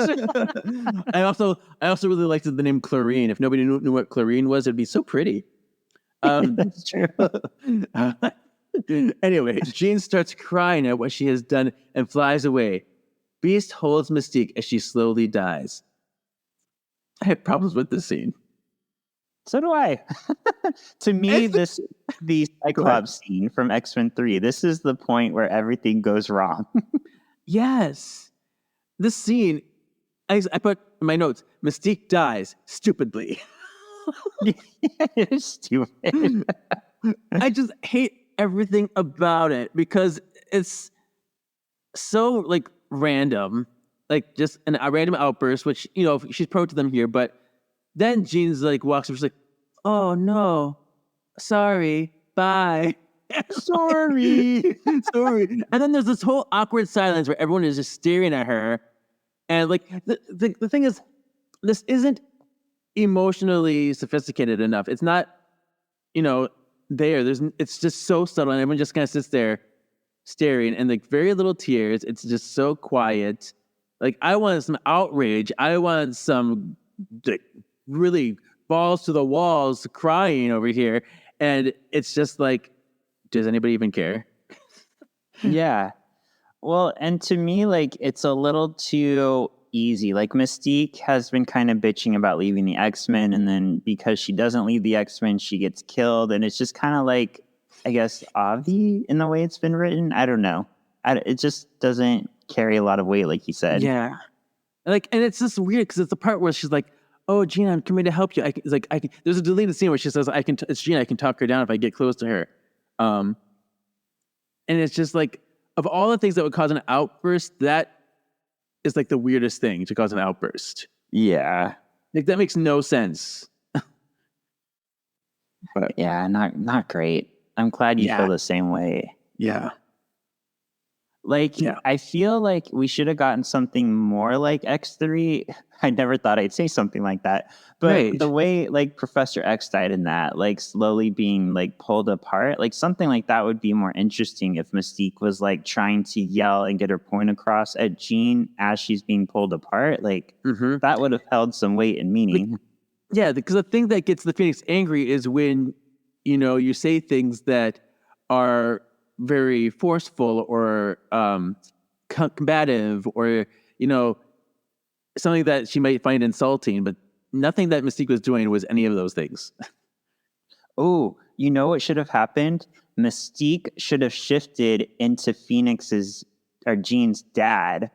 I also really liked the name Chlorine. If nobody knew what Chlorine was, it'd be so pretty. That's true. Anyway, Jean starts crying at what she has done and flies away. Beast holds Mystique as she slowly dies. I have problems with this scene. So do I. To me, the Cyclops scene from X-Men 3, this is the point where everything goes wrong. Yes. This scene, I put in my notes, Mystique dies stupidly. It's stupid. I just hate everything about it because it's so like random, like just a random outburst, which, she's pro to them here, but then Jean's like walks up, she's like, oh no, sorry, bye. Sorry. And then there's this whole awkward silence where everyone is just staring at her. And like the thing is, this isn't emotionally sophisticated enough. It's not, it's just so subtle and everyone just kind of sits there staring and like very little tears. It's just so quiet. Like I want some outrage. I want some like really balls to the walls crying over here. And it's just like, does anybody even care? Yeah. Well, and to me, like, it's a little too easy. Like, Mystique has been kind of bitching about leaving the X-Men, and then because she doesn't leave the X-Men, she gets killed. And it's just kind of like, I guess, obvi in the way it's been written. I don't know. It just doesn't carry a lot of weight, like you said. Yeah. Like, and it's just weird because it's the part where she's like, oh, Gina, I'm coming to help you. There's a deleted scene where she says, it's Gina, I can talk her down if I get close to her. And it's just like, of all the things that would cause an outburst, that is like the weirdest thing to cause an outburst. Yeah. Like that makes no sense. But yeah, not great. I'm glad you feel the same way. Yeah. Like, I feel like we should have gotten something more like X3. I never thought I'd say something like that. But the way, like, Professor X died in that, like, slowly being, like, pulled apart, like, something like that would be more interesting if Mystique was, like, trying to yell and get her point across at Jean as she's being pulled apart. Like, that would have held some weight and meaning. Yeah, because the thing that gets the Phoenix angry is when, you say things that are very forceful or combative or, something that she might find insulting, but nothing that Mystique was doing was any of those things. Oh, you know what should have happened? Mystique should have shifted into Jean's dad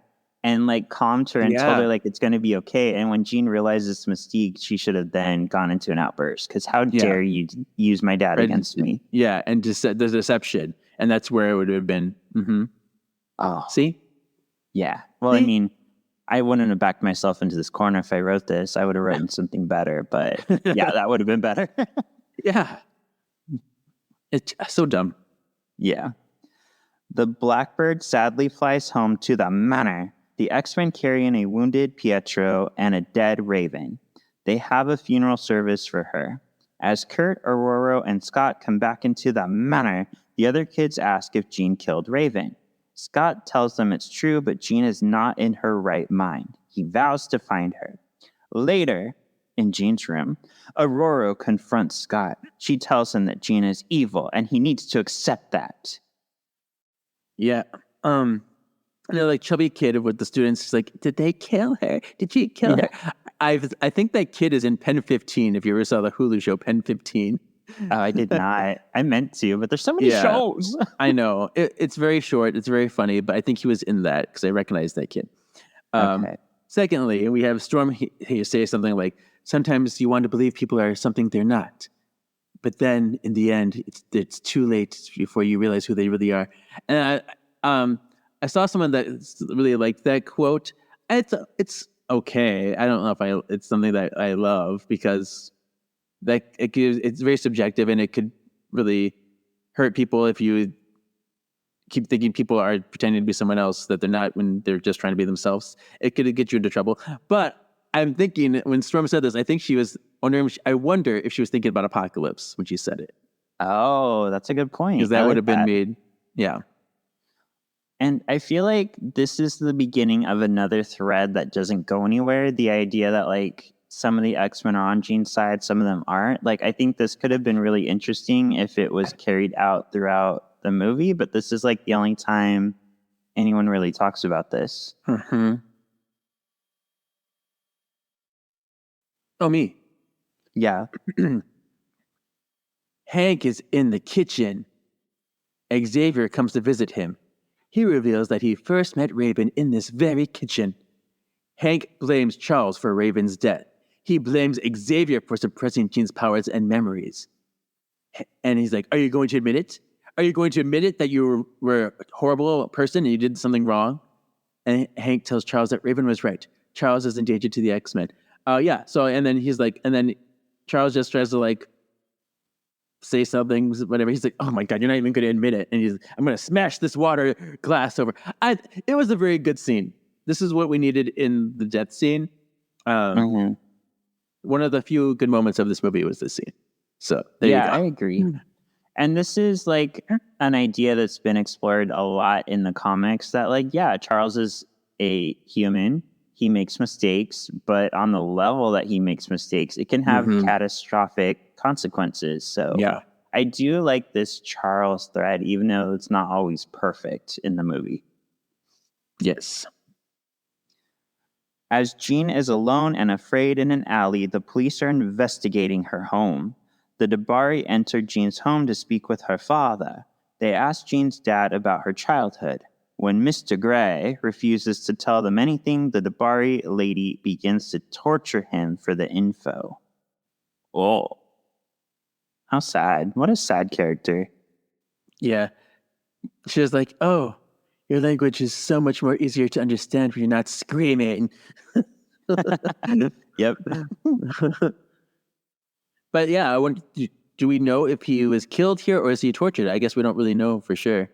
and like calmed her and told her like it's going to be okay. And when Jean realizes Mystique, she should have then gone into an outburst because how dare you use my dad against me? Yeah, and just the deception, and that's where it would have been. Mm-hmm. Oh, see, yeah. Well, see? I mean, I wouldn't have backed myself into this corner if I wrote this. I would have written something better, but yeah, that would have been better. Yeah, it's so dumb. Yeah. The Blackbird sadly flies home to the manor. The X-Men carrying a wounded Pietro and a dead Raven. They have a funeral service for her. As Kurt, Aurora, and Scott come back into the manor, the other kids ask if Jean killed Raven. Scott tells them it's true, but Jean is not in her right mind. He vows to find her. Later, in Jean's room, Aurora confronts Scott. She tells him that Jean is evil, and he needs to accept that. Yeah. And they're like chubby kid with the students. She's like, did they kill her? Did she kill her? I think that kid is in Pen 15. If you ever saw the Hulu show Pen 15. Oh, I did not. I meant to, but there's so many shows. I know. It's very short. It's very funny, but I think he was in that because I recognize that kid. Okay. Secondly, we have Storm he say something like, sometimes you want to believe people are something they're not. But then in the end, it's too late before you realize who they really are. And I saw someone that really liked that quote. It's okay. I don't know if it's something that I love because it's very subjective and it could really hurt people if you keep thinking people are pretending to be someone else that they're not when they're just trying to be themselves. It could get you into trouble. But I'm thinking when Storm said this, I think she was wondering. I wonder if she was thinking about Apocalypse when she said it. Oh, that's a good point. Because that would have been made. Yeah. And I feel like this is the beginning of another thread that doesn't go anywhere. The idea that like some of the X-Men are on Jean's side, some of them aren't. Like I think this could have been really interesting if it was carried out throughout the movie, but this is like the only time anyone really talks about this. Mm-hmm. Oh, me. Yeah. Hank is in the kitchen. Xavier comes to visit him. He reveals that he first met Raven in this very kitchen. Hank blames Charles for Raven's death. He blames Xavier for suppressing Jean's powers and memories. And he's like, are you going to admit it? Are you going to admit it that you were a horrible person and you did something wrong? And Hank tells Charles that Raven was right. Charles is endangered to the X-Men. Yeah. So, and then he's like, and then Charles just tries to like say something, whatever. He's like, oh my God, you're not even going to admit it. And he's, I'm going to smash this water glass over. It was a very good scene. This is what we needed in the death scene. One of the few good moments of this movie was this scene. So there you go. I agree. And this is like an idea that's been explored a lot in the comics that like, yeah, Charles is a human. He makes mistakes, but on the level that he makes mistakes, it can have catastrophic consequences. So yeah, I do like this Charles thread, even though it's not always perfect in the movie. Yes. As Jean is alone and afraid in an alley, the police are investigating her home. The Dabari enter Jean's home to speak with her father. They ask Jean's dad about her childhood. When Mr. Gray refuses to tell them anything, the Dabari lady begins to torture him for the info. Oh. How sad. What a sad character. Yeah. She was like, oh, your language is so much more easier to understand when you're not screaming. Yep. But yeah, do we know if he was killed here or is he tortured? I guess we don't really know for sure.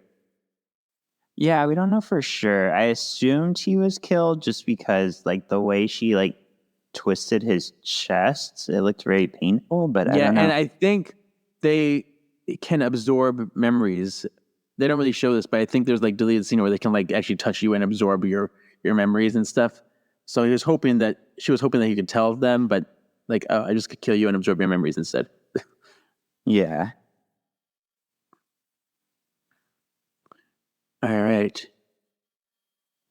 Yeah, we don't know for sure. I assumed he was killed just because, like, the way she, like, twisted his chest, it looked very painful, but I don't know. And I think they can absorb memories. They don't really show this, but I think there's, like, deleted scene where they can, like, actually touch you and absorb your memories and stuff. So she was hoping that he could tell them, but, like, oh, I just could kill you and absorb your memories instead. Yeah. All right.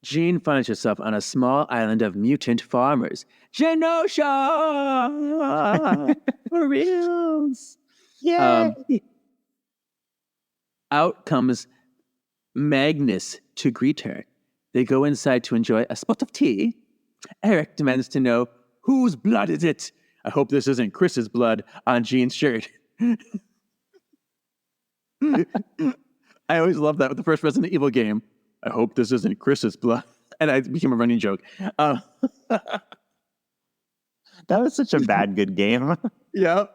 Jean finds herself on a small island of mutant farmers. Genosha! For reals! Yeah. Out comes Magnus to greet her. They go inside to enjoy a spot of tea. Eric demands to know, whose blood is it? I hope this isn't Chris's blood on Jean's shirt. I always love that with the first Resident Evil game. I hope this isn't Chris's blood. And it became a running joke. That was such a bad good game. Yeah.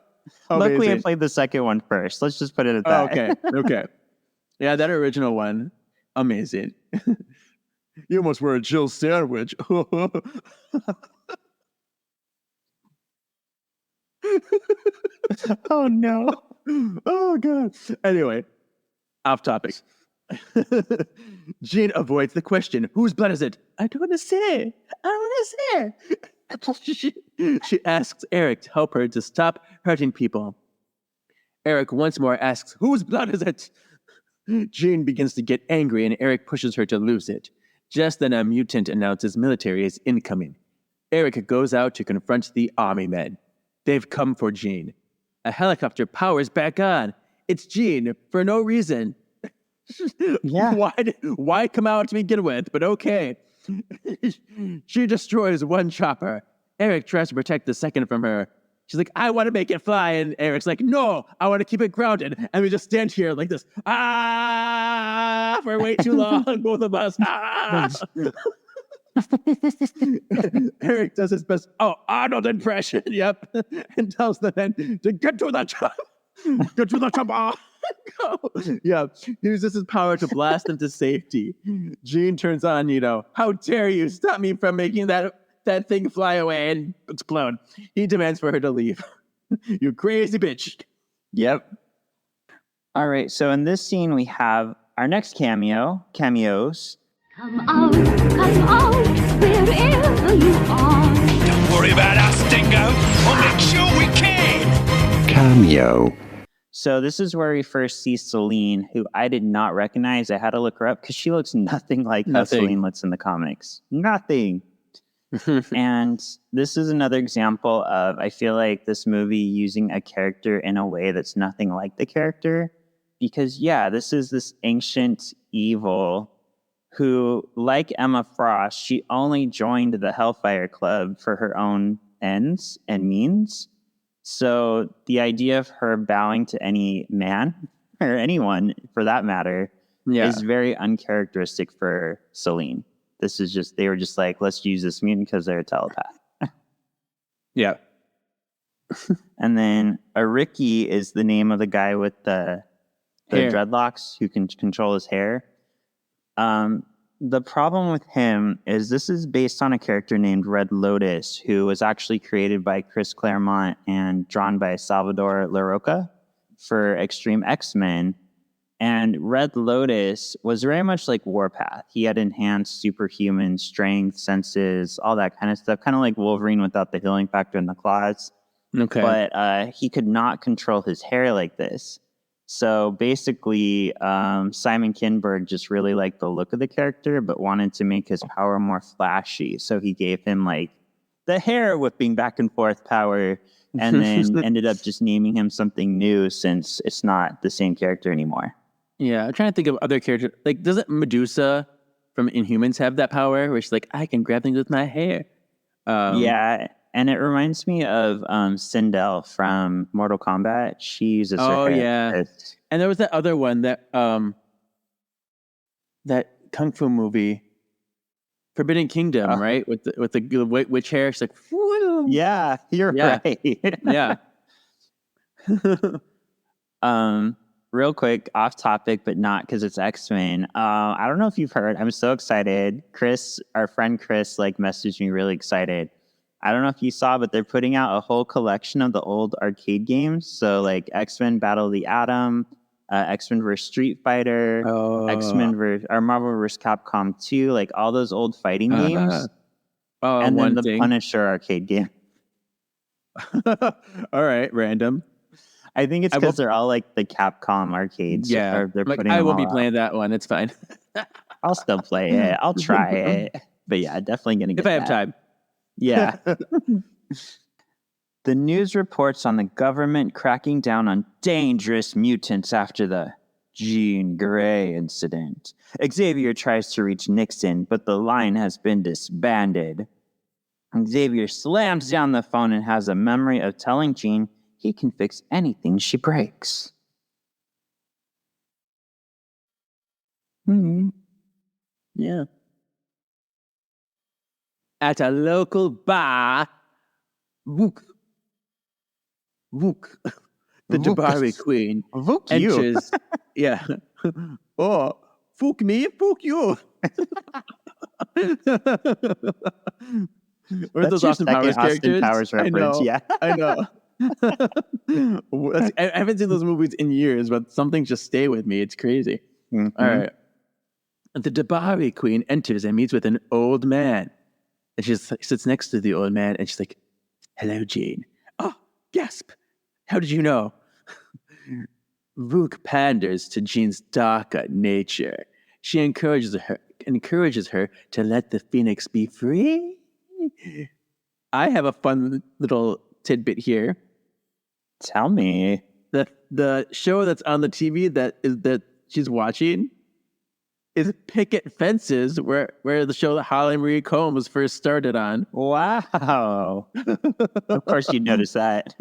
Luckily, I played the second one first. Let's just put it at that. Okay. Yeah, that original one, amazing. You almost were a Jill sandwich. Oh, no. Oh, God. Anyway, off topic. Jean avoids the question, whose blood is it? I don't want to say. She asks Eric to help her to stop hurting people. Eric once more asks, whose blood is it? Jean begins to get angry and Eric pushes her to lose it. Just then a mutant announces military is incoming. Eric goes out to confront the army men. They've come for Jean. A helicopter powers back on. It's Jean for no reason. Yeah. Why come out to begin with? But okay. She destroys one chopper. Eric tries to protect the second from her. She's like, I want to make it fly. And Eric's like, no, I want to keep it grounded. And we just stand here like this. For way too long, both of us. Eric does his best, Arnold impression, yep. And tells the men to get to the chopper. Get to the chopper. Go. Yeah, he uses his power to blast them to safety. Jean turns on, how dare you stop me from making that thing fly away and explode. He demands for her to leave. You crazy bitch. Yep. All right, so in this scene, we have our next cameos. Come out, wherever you are. Don't worry about us, Dingo. We'll make sure we can. Cameo. So this is where we first see Celine, who I did not recognize. I had to look her up because she looks nothing like how Celine looks in the comics. Nothing. And this is another example of, I feel like, this movie using a character in a way that's nothing like the character. Because, yeah, this is this ancient evil who, like Emma Frost, she only joined the Hellfire Club for her own ends and means. So the idea of her bowing to any man, or anyone for that matter, is very uncharacteristic for Celine. This is just, they were just like, let's use this mutant because they're a telepath. Yeah. And then Ariki is the name of the guy with the dreadlocks who can control his hair. The problem with him is this is based on a character named Red Lotus, who was actually created by Chris Claremont and drawn by Salvador Larroca for Extreme X-Men. And Red Lotus was very much like Warpath. He had enhanced superhuman strength, senses, all that kind of stuff, kind of like Wolverine without the healing factor in the claws. Okay. But he could not control his hair like this. So basically, Simon Kinberg just really liked the look of the character, but wanted to make his power more flashy. So he gave him like the hair whipping back and forth power, and then ended up just naming him something new since it's not the same character anymore. Yeah, I'm trying to think of other characters. Like, doesn't Medusa from Inhumans have that power where she's like, I can grab things with my hair? Yeah. And it reminds me of Sindel from Mortal Kombat. She uses her hair. Yeah. And there was that other one that that kung fu movie, Forbidden Kingdom, right? With the witch hair. She's like, whoa. Yeah, you're right. Yeah. Real quick, off topic, but not because it's X-Men. I don't know if you've heard. I'm so excited. Chris, our friend Chris, messaged me really excited. I don't know if you saw, but they're putting out a whole collection of the old arcade games. So X-Men Battle of the Atom, X-Men vs. Street Fighter, X-Men vs. or Marvel vs. Capcom 2, all those old fighting games. And then the Punisher arcade game. All right, random. I think it's because they're all the Capcom arcades. Yeah, they're putting I will them be all playing that one. It's fine. I'll still play it. I'll try it. But yeah, definitely going to get if I have time. Yeah. The news reports on the government cracking down on dangerous mutants after the Jean Grey incident. Xavier tries to reach Nixon, but the line has been disbanded. Xavier slams down the phone and has a memory of telling Jean he can fix anything she breaks. Yeah. At a local bar, Wook, the Wook. Jabari queen, Vook you. enters. Yeah. Oh, fuck me, fuck you. Or That's those your Austin second Powers Austin characters. Powers I reference, know. yeah. I know. I haven't seen those movies in years, but some things just stay with me. It's crazy. Mhm. All right. The Dabari queen enters and meets with an old man. And she sits next to the old man and she's like, "Hello, Jean." Oh, gasp. How did you know? Vuk panders to Jean's darker nature. She encourages her to let the phoenix be free. I have a fun little tidbit here. Tell me. The show that's on the TV that she's watching is Picket Fences, where the show that Holly Marie Combs first started on. Wow. Of course you noticed that.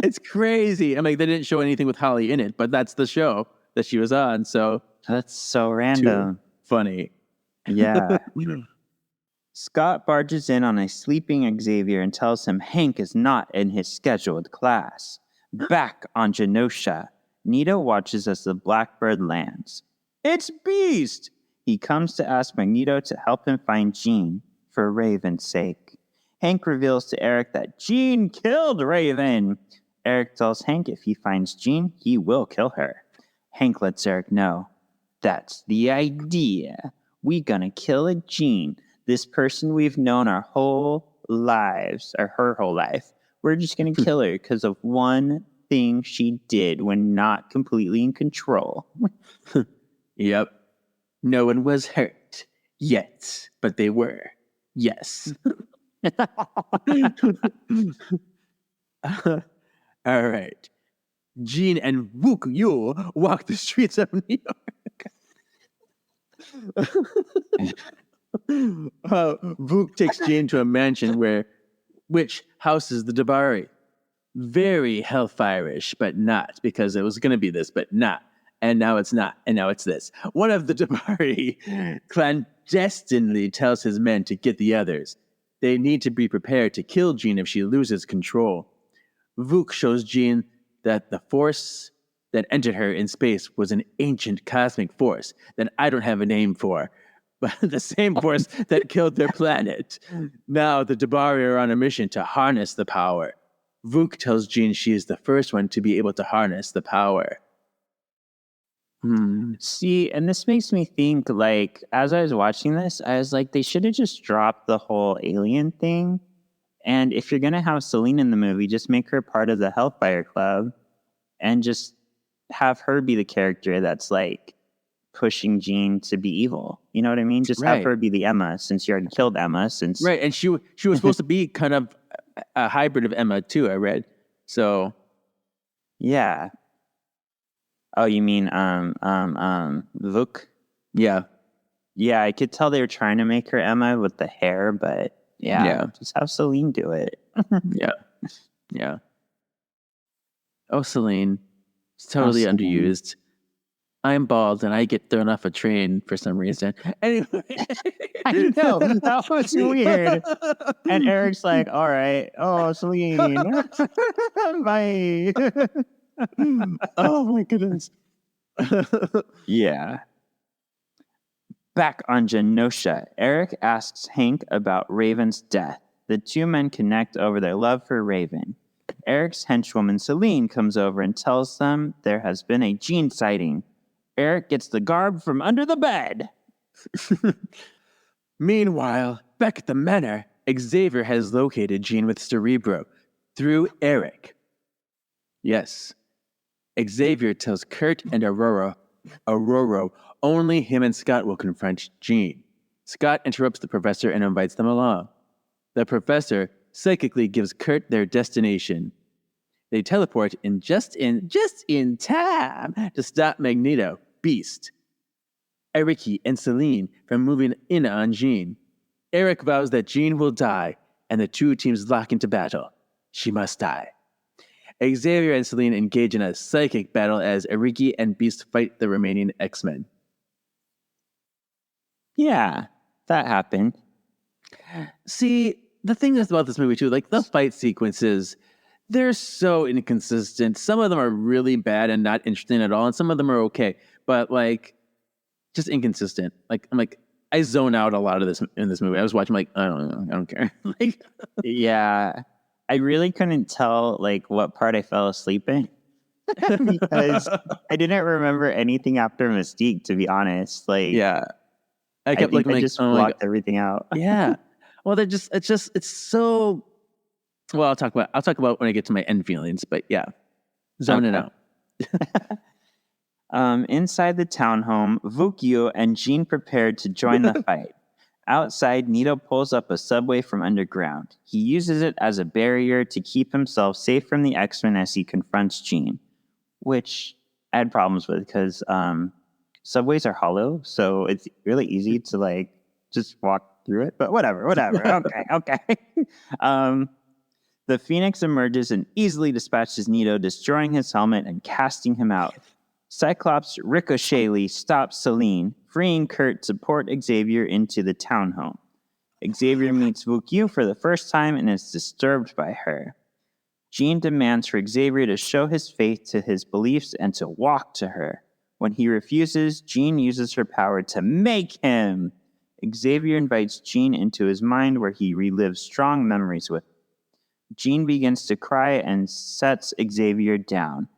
It's crazy. I'm like, they didn't show anything with Holly in it, but that's the show that she was on. So That's so random. funny. Yeah. Scott barges in on a sleeping Xavier and tells him Hank is not in his scheduled class. Back on Genosha, Nito watches as the Blackbird lands. It's Beast! He comes to ask Magneto to help him find Jean for Raven's sake. Hank reveals to Eric that Jean killed Raven. Eric tells Hank if he finds Jean, he will kill her. Hank lets Eric know. That's the idea. We gonna kill a Jean, this person we've known our whole lives, or her whole life. We're just gonna kill her because of one thing she did when not completely in control. Yep. No one was hurt yet, but they were. Yes. All right. Jean and Wook Yu walk the streets of New York. Wook takes Jean to a mansion which houses the Dabari. Very hellfire-ish, but not, because it was going to be this, but not. And now it's not, and now it's this. One of the Dabari clandestinely tells his men to get the others. They need to be prepared to kill Jean if she loses control. Vuk shows Jean that the force that entered her in space was an ancient cosmic force that I don't have a name for, but the same force that killed their planet. Now the Dabari are on a mission to harness the power. Vuk tells Jean she is the first one to be able to harness the power. See, and this makes me think, like, as I was watching this, I was like, they should have just dropped the whole alien thing. And if you're going to have Selene in the movie, just make her part of the Hellfire Club and just have her be the character that's, like, pushing Jean to be evil. You know what I mean? Just have Right. her be the Emma, since you already killed Emma. Right, and she was supposed to be kind of a hybrid of Emma, too, I read. So, Yeah. Oh, you mean Vuk? yeah. Yeah, I could tell they were trying to make her Emma with the hair, but Yeah. just have Selene do it. Yeah. Oh, Celine. It's totally Celine. underused. I'm bald and I get thrown off a train for some reason. Anyway. I know, that was weird. And Eric's like, all right, oh, Selene. Bye. Oh my goodness. Yeah. Back on Genosha, Eric asks Hank about Raven's death. The two men connect over their love for Raven. Eric's henchwoman Celine comes over and tells them there has been a Jean sighting. Eric gets the garb from under the bed. Meanwhile, back at the manor, Xavier has located Jean with Cerebro through Eric. Yes. Xavier tells Kurt and Aurora only him and Scott will confront Jean. Scott interrupts the professor and invites them along. The professor psychically gives Kurt their destination. They teleport just in time to stop Magneto. Beast, Eriki and Celine from moving in on Jean. Eric vows that Jean will die, and the two teams lock into battle. She must die. Xavier and Celine engage in a psychic battle as Eriki and Beast fight the remaining X-Men. Yeah, that happened. See, the thing is about this movie too, like the fight sequences, they're so inconsistent. Some of them are really bad and not interesting at all, and some of them are okay, but like just inconsistent. Like I zone out a lot of this in this movie. I was watching like I don't know, I don't care. Like Yeah, I really couldn't tell like what part I fell asleep in because I didn't remember anything after Mystique. To be honest, like yeah, I I kept think looking I like just oh my God. blocked everything out. Yeah. Well, it's so. Well, I'll talk about when I get to my end feelings, but yeah, zone it Okay. out. Inside the townhome, Vukio and Jean prepared to join the fight. Outside, Nito pulls up a subway from underground. He uses it as a barrier to keep himself safe from the X-Men as he confronts Jean, which I had problems with because subways are hollow, so it's really easy to like just walk through it. But whatever. Okay. The Phoenix emerges and easily dispatches Nito, destroying his helmet and casting him out. Cyclops ricochetingly stops Celine, freeing Kurt to port Xavier into the townhome. Xavier meets Vukio for the first time and is disturbed by her. Jean demands for Xavier to show his faith to his beliefs and to walk to her. When he refuses, Jean uses her power to make him. Xavier invites Jean into his mind where he relives strong memories with her. Jean begins to cry and sets Xavier down.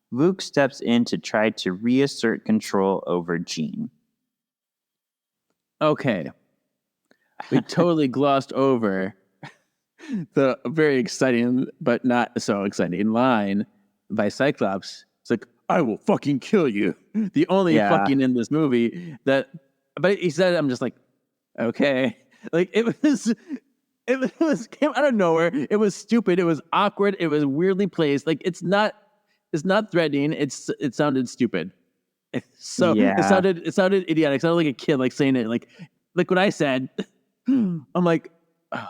Luke steps in to try to reassert control over Jean. Okay. We totally glossed over the very exciting, but not so exciting line by Cyclops. It's like, I will fucking kill you. The only fucking in this movie that, but he said, I'm just like, okay. Like it came out of nowhere. It was stupid. It was awkward. It was weirdly placed. Like it's not threatening. It sounded stupid. So it sounded idiotic. It sounded like a kid like saying it like what I said. I'm like, oh,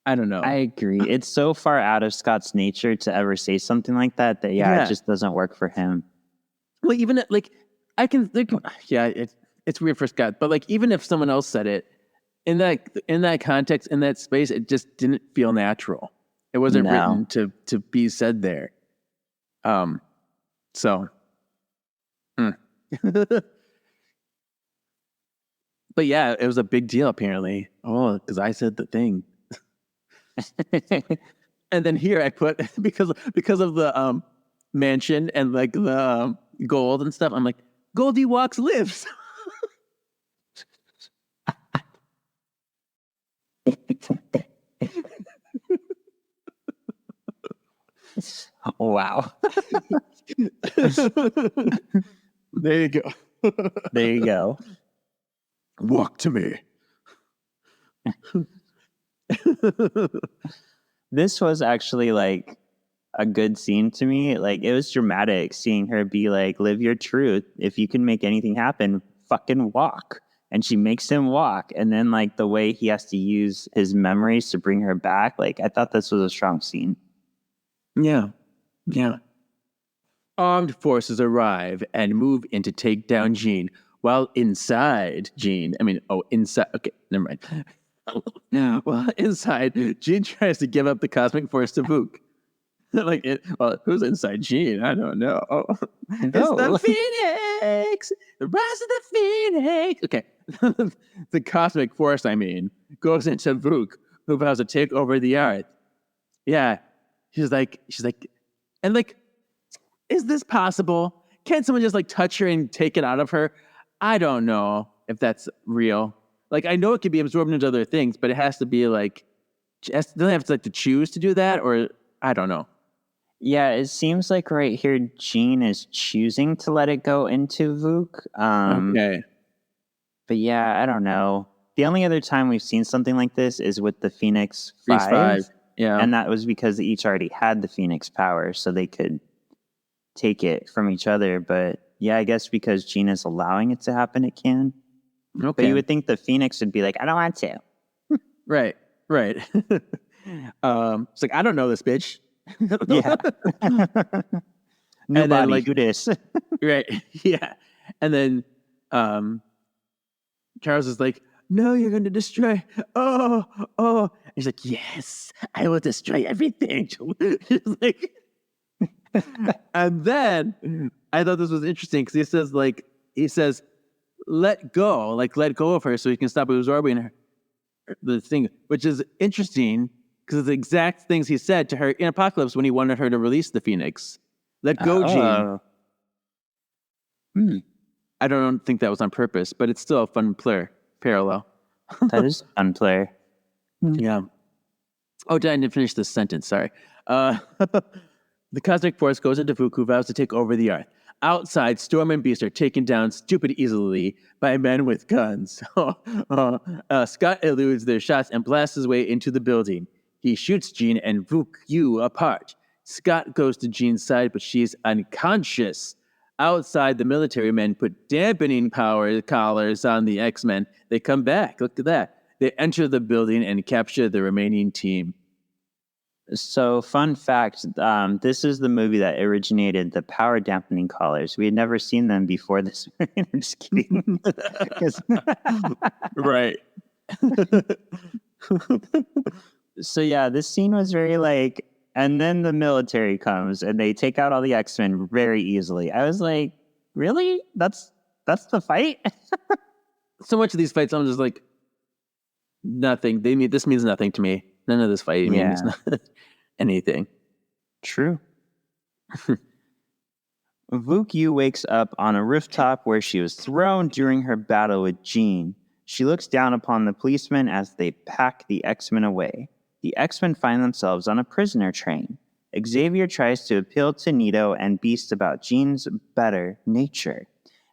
I don't know. I agree. It's so far out of Scott's nature to ever say something like that it just doesn't work for him. Well, even like it's weird for Scott, but like even if someone else said it in that context, in that space, it just didn't feel natural. It wasn't written to be said there. So. But yeah, it was a big deal apparently. Oh, because I said the thing. And then here I put because of the mansion and like the gold and stuff. I'm like, Goldilocks lives. Wow. There you go. There you go. Walk to me. This was actually like a good scene to me. Like it was dramatic seeing her be like, live your truth. If you can make anything happen, fucking walk. And she makes him walk. And then like the way he has to use his memories to bring her back. Like I thought this was a strong scene. Yeah. Armed forces arrive and move in to take down Jean. While inside Jean, inside. Okay, never mind. Well, inside, Jean tries to give up the cosmic force to Vuk. Who's inside Jean? I don't know. Oh, it's the Phoenix! The rise of the Phoenix! Okay. The cosmic force, goes into Vuk, who vows to take over the earth. Yeah. She's like, and like, is this possible? Can't someone just like touch her and take it out of her? I don't know if that's real. Like, I know it could be absorbed into other things, but it has to be like, doesn't have to like to choose to do that, or I don't know. Yeah, it seems like right here, Jean is choosing to let it go into Vuk. Okay. But yeah, I don't know. The only other time we've seen something like this is with the Phoenix 5. Yeah. And that was because they each already had the Phoenix power, so they could take it from each other. But yeah, I guess because Jean is allowing it to happen, it can. Okay. But you would think the Phoenix would be like, I don't want to. Right. It's like, I don't know this bitch. Yeah. New And then, body, like- who this? Right. Yeah. And then Charles is like, no, you're going to destroy. Oh. And he's like, yes, I will destroy everything. He's like, and then I thought this was interesting because he says, let go of her so he can stop absorbing her, the thing, which is interesting because it's the exact things he said to her in Apocalypse when he wanted her to release the Phoenix. Let go, Jean. I don't think that was on purpose, but it's still a fun parallel. That is unplayer. Yeah. Oh, I didn't finish this sentence. Sorry. The cosmic force goes into Vuk, who vows to take over the Earth. Outside, Storm and Beast are taken down stupid easily by men with guns. Scott eludes their shots and blasts his way into the building. He shoots Jean and Vuk Yu apart. Scott goes to Jean's side, but she's unconscious. Outside, the military men put dampening power collars on the X-Men. They come back. Look at that. They enter the building and capture the remaining team. So, fun fact, this is the movie that originated the power dampening collars. We had never seen them before this movie. I'm just kidding. Right. So, yeah, this scene was very like, and then the military comes and they take out all the X-Men very easily. I was like, really? That's the fight? So much of these fights, I'm just like, nothing. This means nothing to me. None of this fight means anything. True. Vuk Yu wakes up on a rooftop where she was thrown during her battle with Jean. She looks down upon the policemen as they pack the X-Men away. The X-Men find themselves on a prisoner train. Xavier tries to appeal to Nito and Beast about Jean's better nature.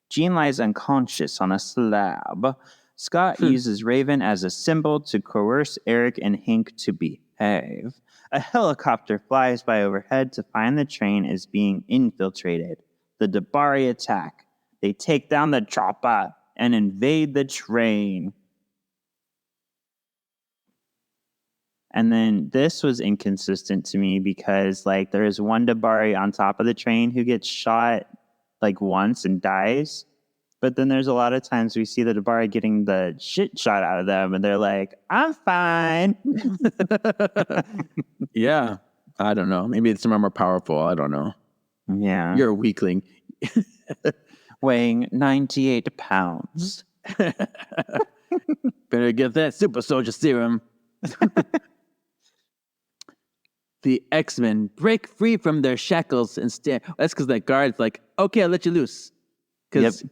Jean lies unconscious on a slab. Scott uses Raven as a symbol to coerce Eric and Hank to behave. A helicopter flies by overhead to find the train is being infiltrated. The Dabari attack. They take down the chopper and invade the train. And then this was inconsistent to me because like there is one Dabari on top of the train who gets shot like once and dies. But then there's a lot of times we see the Dabari getting the shit shot out of them and they're like, I'm fine. Yeah. I don't know. Maybe some are more powerful. I don't know. Yeah. You're a weakling. Weighing 98 pounds. Better get that super soldier serum. The X-Men break free from their shackles and stand. That's because that guard's like, okay, I'll let you loose. Because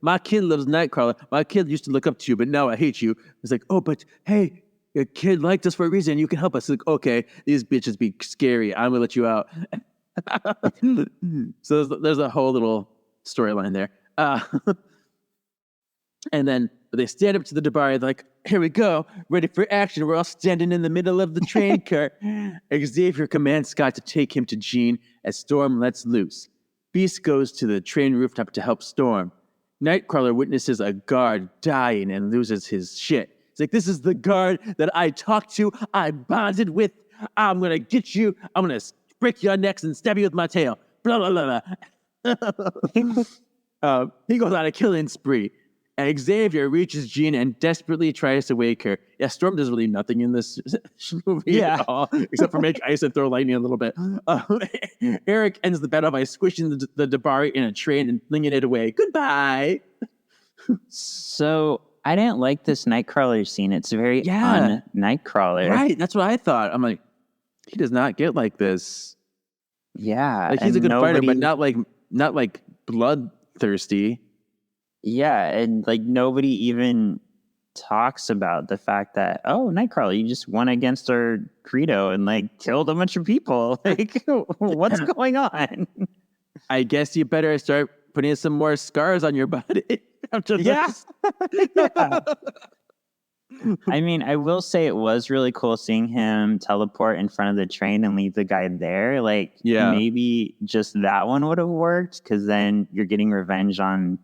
my kid loves Nightcrawler. My kid used to look up to you, but now I hate you. It's like, oh, but hey, your kid liked us for a reason. You can help us. It's like, okay, these bitches be scary. I'm going to let you out. So there's a whole little storyline there. And then they stand up to the Dabari, like, here we go, ready for action. We're all standing in the middle of the train car. Xavier commands Scott to take him to Jean as Storm lets loose. Beast goes to the train rooftop to help Storm. Nightcrawler witnesses a guard dying and loses his shit. It's like, this is the guard that I talked to, I bonded with. I'm going to get you. I'm going to break your necks and stab you with my tail. Blah, blah, blah, blah. He goes on a killing spree. And Xavier reaches Jean and desperately tries to wake her. Yeah, Storm does really nothing in this movie at all, except for make ice and throw lightning a little bit. Eric ends the battle by squishing the Dabari in a train and flinging it away. Goodbye. So I didn't like this Nightcrawler scene. It's very un-Nightcrawler. Right, that's what I thought. I'm like, he does not get like this. Yeah. Like he's a good fighter, but not like bloodthirsty. Yeah, and like nobody even talks about the fact that, oh, Nightcrawler, you just won against our credo and like killed a bunch of people. Like, what's going on? I guess you better start putting some more scars on your body after this. Yeah. I mean, I will say it was really cool seeing him teleport in front of the train and leave the guy there. Like, Yeah. maybe just that one would have worked, because then you're getting revenge on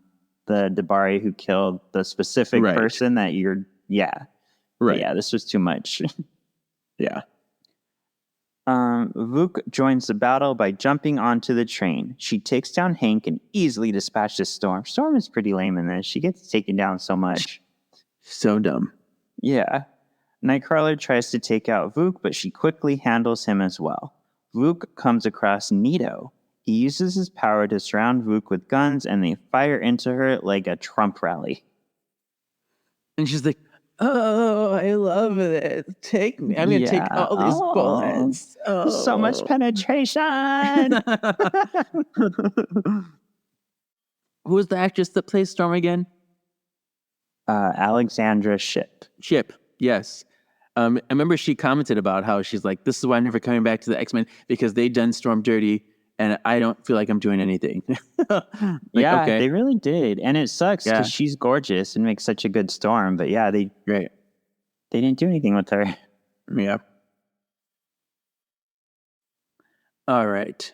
the Dabari who killed the specific Right. person that you're. Yeah. But Right. yeah, this was too much. Yeah. Vuk joins the battle by jumping onto the train. She takes down Hank and easily dispatches Storm. Storm is pretty lame in this. She gets taken down so much. So dumb. Yeah. Nightcrawler tries to take out Vuk, but she quickly handles him as well. Vuk comes across Nito. He uses his power to surround Vuk with guns, and they fire into her like a Trump rally. And she's like, oh, I love it. Take me. I'm going to take Yeah. all these Oh. bullets. Oh. So much penetration! Who was the actress that plays Storm again? Alexandra Shipp. Chip. Yes. I remember she commented about how she's like, this is why I'm never coming back to the X-Men, because they done Storm dirty and I don't feel like I'm doing anything. Yeah, okay. they really did. And it sucks because she's gorgeous and makes such a good Storm. But yeah, they didn't do anything with her. Yeah. All right.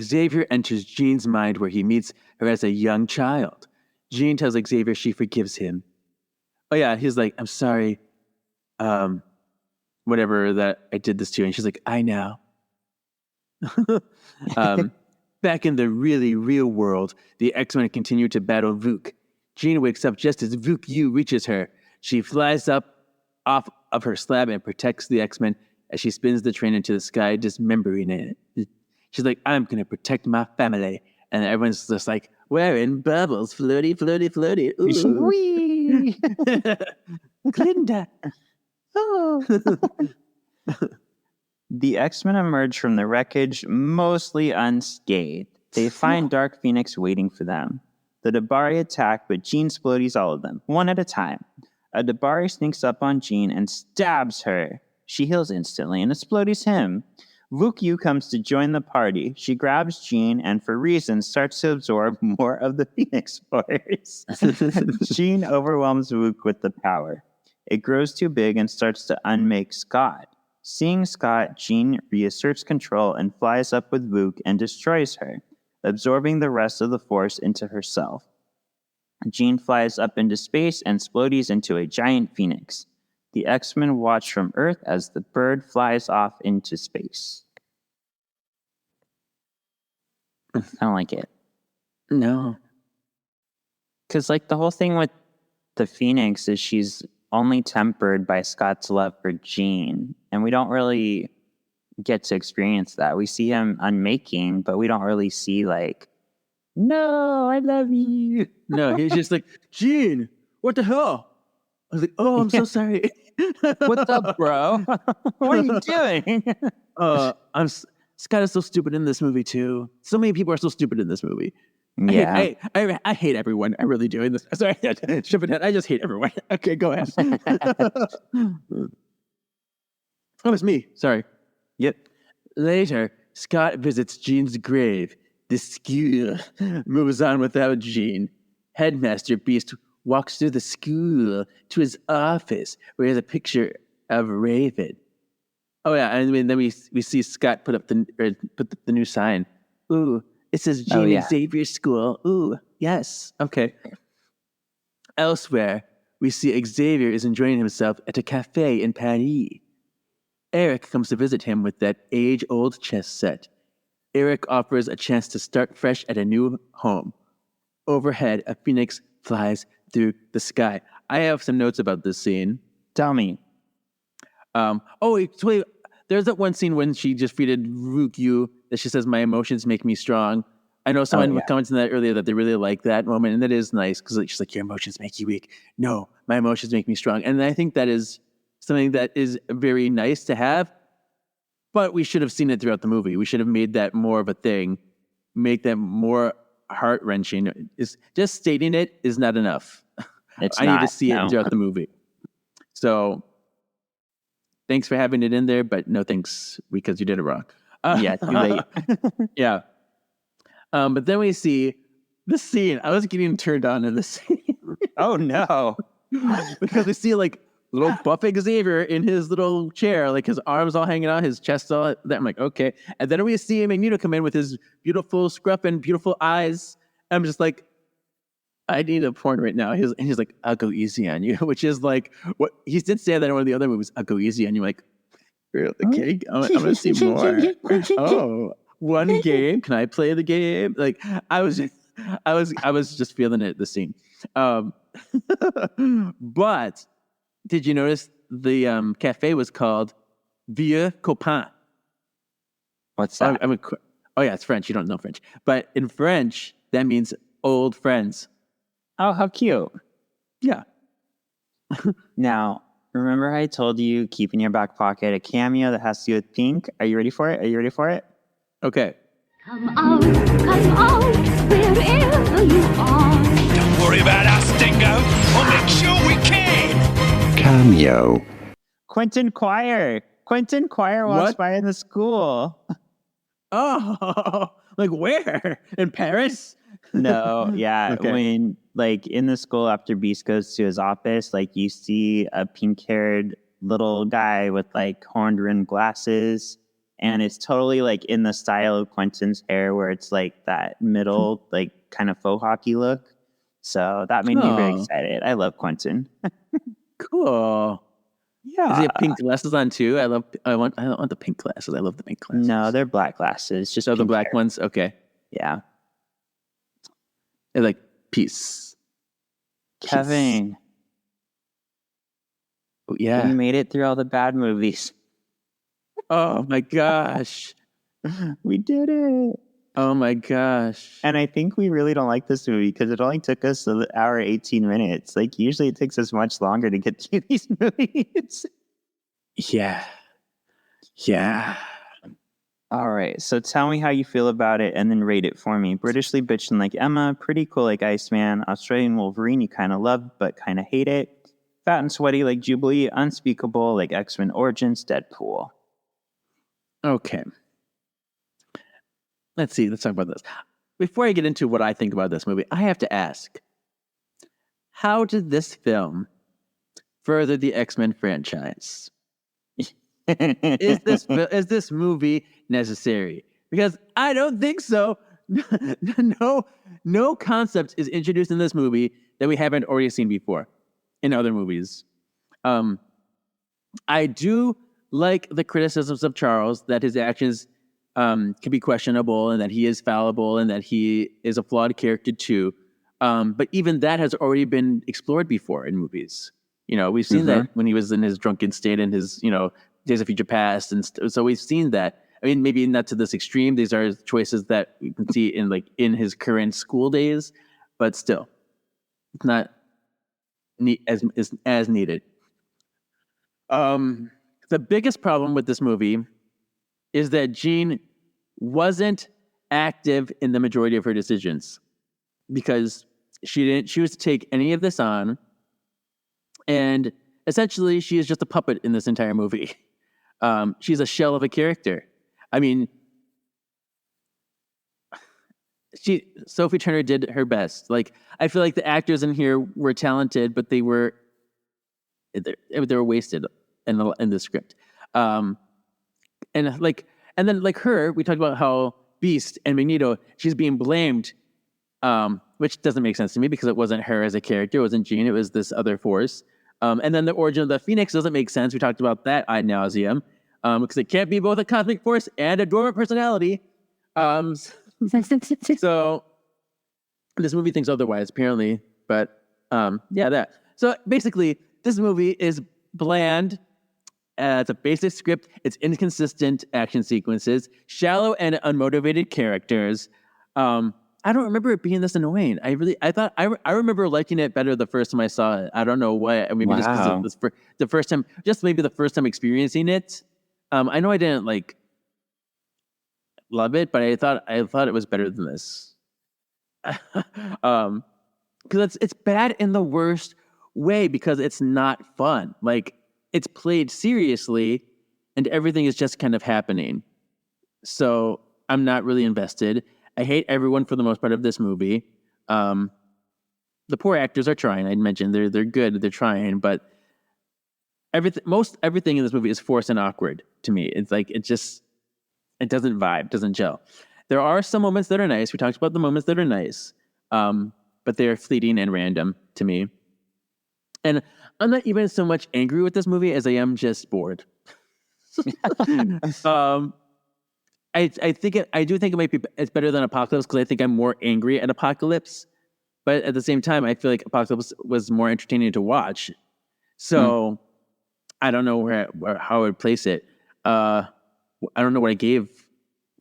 Xavier enters Jean's mind where he meets her as a young child. Jean tells Xavier she forgives him. Oh yeah, he's like, I'm sorry, whatever that I did this to you. And she's like, I know. Back in the really real world, the X-Men continue to battle Vuk. Jean wakes up just as Vuk Yu reaches her. She flies up off of her slab and protects the X-Men as she spins the train into the sky, dismembering it. She's like, I'm going to protect my family. And everyone's just like, we're in bubbles, floaty, floaty, floaty. Ooh. Whee! Glinda. Oh. The X-Men emerge from the wreckage mostly unscathed. They find Dark Phoenix waiting for them. The Dabari attack, but Jean splodies all of them, one at a time. A Dabari sneaks up on Jean and stabs her. She heals instantly and explodies him. Vuk Yu comes to join the party. She grabs Jean and, for reasons, starts to absorb more of the Phoenix Force. Jean overwhelms Vuk with the power. It grows too big and starts to unmake Scott. Seeing Scott, Jean reasserts control and flies up with Vuk and destroys her, absorbing the rest of the Force into herself. Jean flies up into space and splodies into a giant phoenix. The X-Men watch from Earth as the bird flies off into space. I don't like it. No. Because, like, the whole thing with the Phoenix is she's only tempered by Scott's love for Jean. And we don't really get to experience that. We see him unmaking, but we don't really see, like, no, I love you. No, he's just like, Jean, what the hell? I was like, oh, I'm so sorry. What's up, bro? What are you doing? Scott is so stupid in this movie too. So many people are so stupid in this movie. Yeah. I hate everyone. I really do. In this, sorry, jumping ahead. I just hate everyone. Okay, go ahead. Oh, it's me. Sorry. Yep. Later, Scott visits Jean's grave. The school moves on without Jean. Headmaster Beast walks through the school to his office where he has a picture of Raven. Oh yeah, and then we see Scott put the new sign. Ooh, it says Jean and Xavier School. Ooh, yes. Okay. Elsewhere, we see Xavier is enjoying himself at a cafe in Paris. Eric comes to visit him with that age-old chess set. Eric offers a chance to start fresh at a new home. Overhead, a phoenix flies through the sky. I have some notes about this scene. Tell me. There's that one scene when she just defeated Vuk Yu that she says, my emotions make me strong. I know someone commented on that earlier that they really like that moment, and that is nice because she's like, your emotions make you weak. No, my emotions make me strong. And I think that is something that is very nice to have, but we should have seen it throughout the movie. We should have made that more of a thing, make that more heart-wrenching. Just stating it is not enough. I need to see it throughout the movie. So thanks for having it in there, but no thanks because you did it wrong. Yeah, too late. Yeah. But then we see the scene. I was getting turned on in the scene. Oh, no. Because we see like little buff Xavier in his little chair, like his arms all hanging out, his chest all that. I'm like, okay. And then we see Magneto come in with his beautiful scruff and beautiful eyes. I'm just like, I need a porn right now. He's like, I'll go easy on you, which is like what he did say that in one of the other movies. I'll go easy on you. Like, really? Okay, I'm gonna see more. Oh, one game. Can I play the game? Like, I was just feeling it. The scene. But did you notice the cafe was called Vieux Copain? What's that? Oh yeah, it's French. You don't know French, but in French that means old friends. Oh, how cute. Yeah. Now, remember I told you keep in your back pocket a cameo that has to do with pink? Are you ready for it? Okay. Come out, wherever you are. Don't worry about us, Dingo. I'll make sure we can. Cameo. Quentin Quire walks What? by in the school. Oh, like where? In Paris? No, yeah. Okay. When, like, in the school after Beast goes to his office, like, you see a pink-haired little guy with, like, horned-rimmed glasses, and it's totally, like, in the style of Quentin's hair, where it's, like, that middle, like, kind of faux hockey look. So that made me very Oh. excited. I love Quentin. Cool. Yeah. Does he have pink glasses on too? I don't want the pink glasses. I love the pink glasses. No, they're black glasses. Just So the pink black hair. ones? Okay. Yeah. They're like peace. Kevin, Oh, yeah. we made it through all the bad movies. Oh my gosh. We did it. Oh my gosh. And I think we really don't like this movie because it only took us an hour, 18 minutes. Like, usually it takes us much longer to get through these movies. Yeah. Yeah. All right. So tell me how you feel about it and then rate it for me. Britishly bitchin' like Emma, pretty cool like Iceman, Australian Wolverine, you kind of love but kind of hate it. Fat and sweaty like Jubilee, unspeakable like X-Men Origins, Deadpool. Okay. Let's see. Let's talk about this. Before I get into what I think about this movie, I have to ask, how did this film further the X-Men franchise? Is this movie necessary? Because I don't think so. No concept is introduced in this movie that we haven't already seen before in other movies. I do like the criticisms of Charles that his actions can be questionable and that he is fallible and that he is a flawed character too. But even that has already been explored before in movies. You know, we've seen that when he was in his drunken state and his, Days of Future Past, and so we've seen that. I mean, maybe not to this extreme. These are choices that we can see in his current school days, but still, it's not as needed. The biggest problem with this movie is that Jean wasn't active in the majority of her decisions because she didn't choose to take any of this on, and essentially, she is just a puppet in this entire movie. She's a shell of a character. I mean, Sophie Turner did her best. Like, I feel like the actors in here were talented, but they were wasted in the script. And then her, we talked about how Beast and Magneto, she's being blamed, which doesn't make sense to me because it wasn't her as a character, it wasn't Jean, it was this other force. And then the origin of the Phoenix doesn't make sense. We talked about that ad nauseum. Because it can't be both a cosmic force and a dormant personality. So this movie thinks otherwise, apparently. But that. So basically, this movie is bland. It's a basic script. It's inconsistent action sequences, shallow and unmotivated characters. I don't remember it being this annoying. I remember liking it better the first time I saw it. I don't know why. Maybe just because the first time, just maybe the first time experiencing it. I know I didn't love it, but I thought it was better than this. Because it's bad in the worst way because it's not fun. Like, it's played seriously, and everything is just kind of happening. So I'm not really invested. I hate everyone for the most part of this movie. The poor actors are trying. I mentioned they're good. They're trying, but everything in this movie is forced and awkward to me. It's like it doesn't vibe, doesn't gel. There are some moments that are nice. We talked about the moments that are nice, but they're fleeting and random to me. And I'm not even so much angry with this movie as I am just bored. I do think it might be it's better than Apocalypse because I think I'm more angry at Apocalypse, but at the same time, I feel like Apocalypse was more entertaining to watch. So I don't know how I would place it. I don't know what I gave.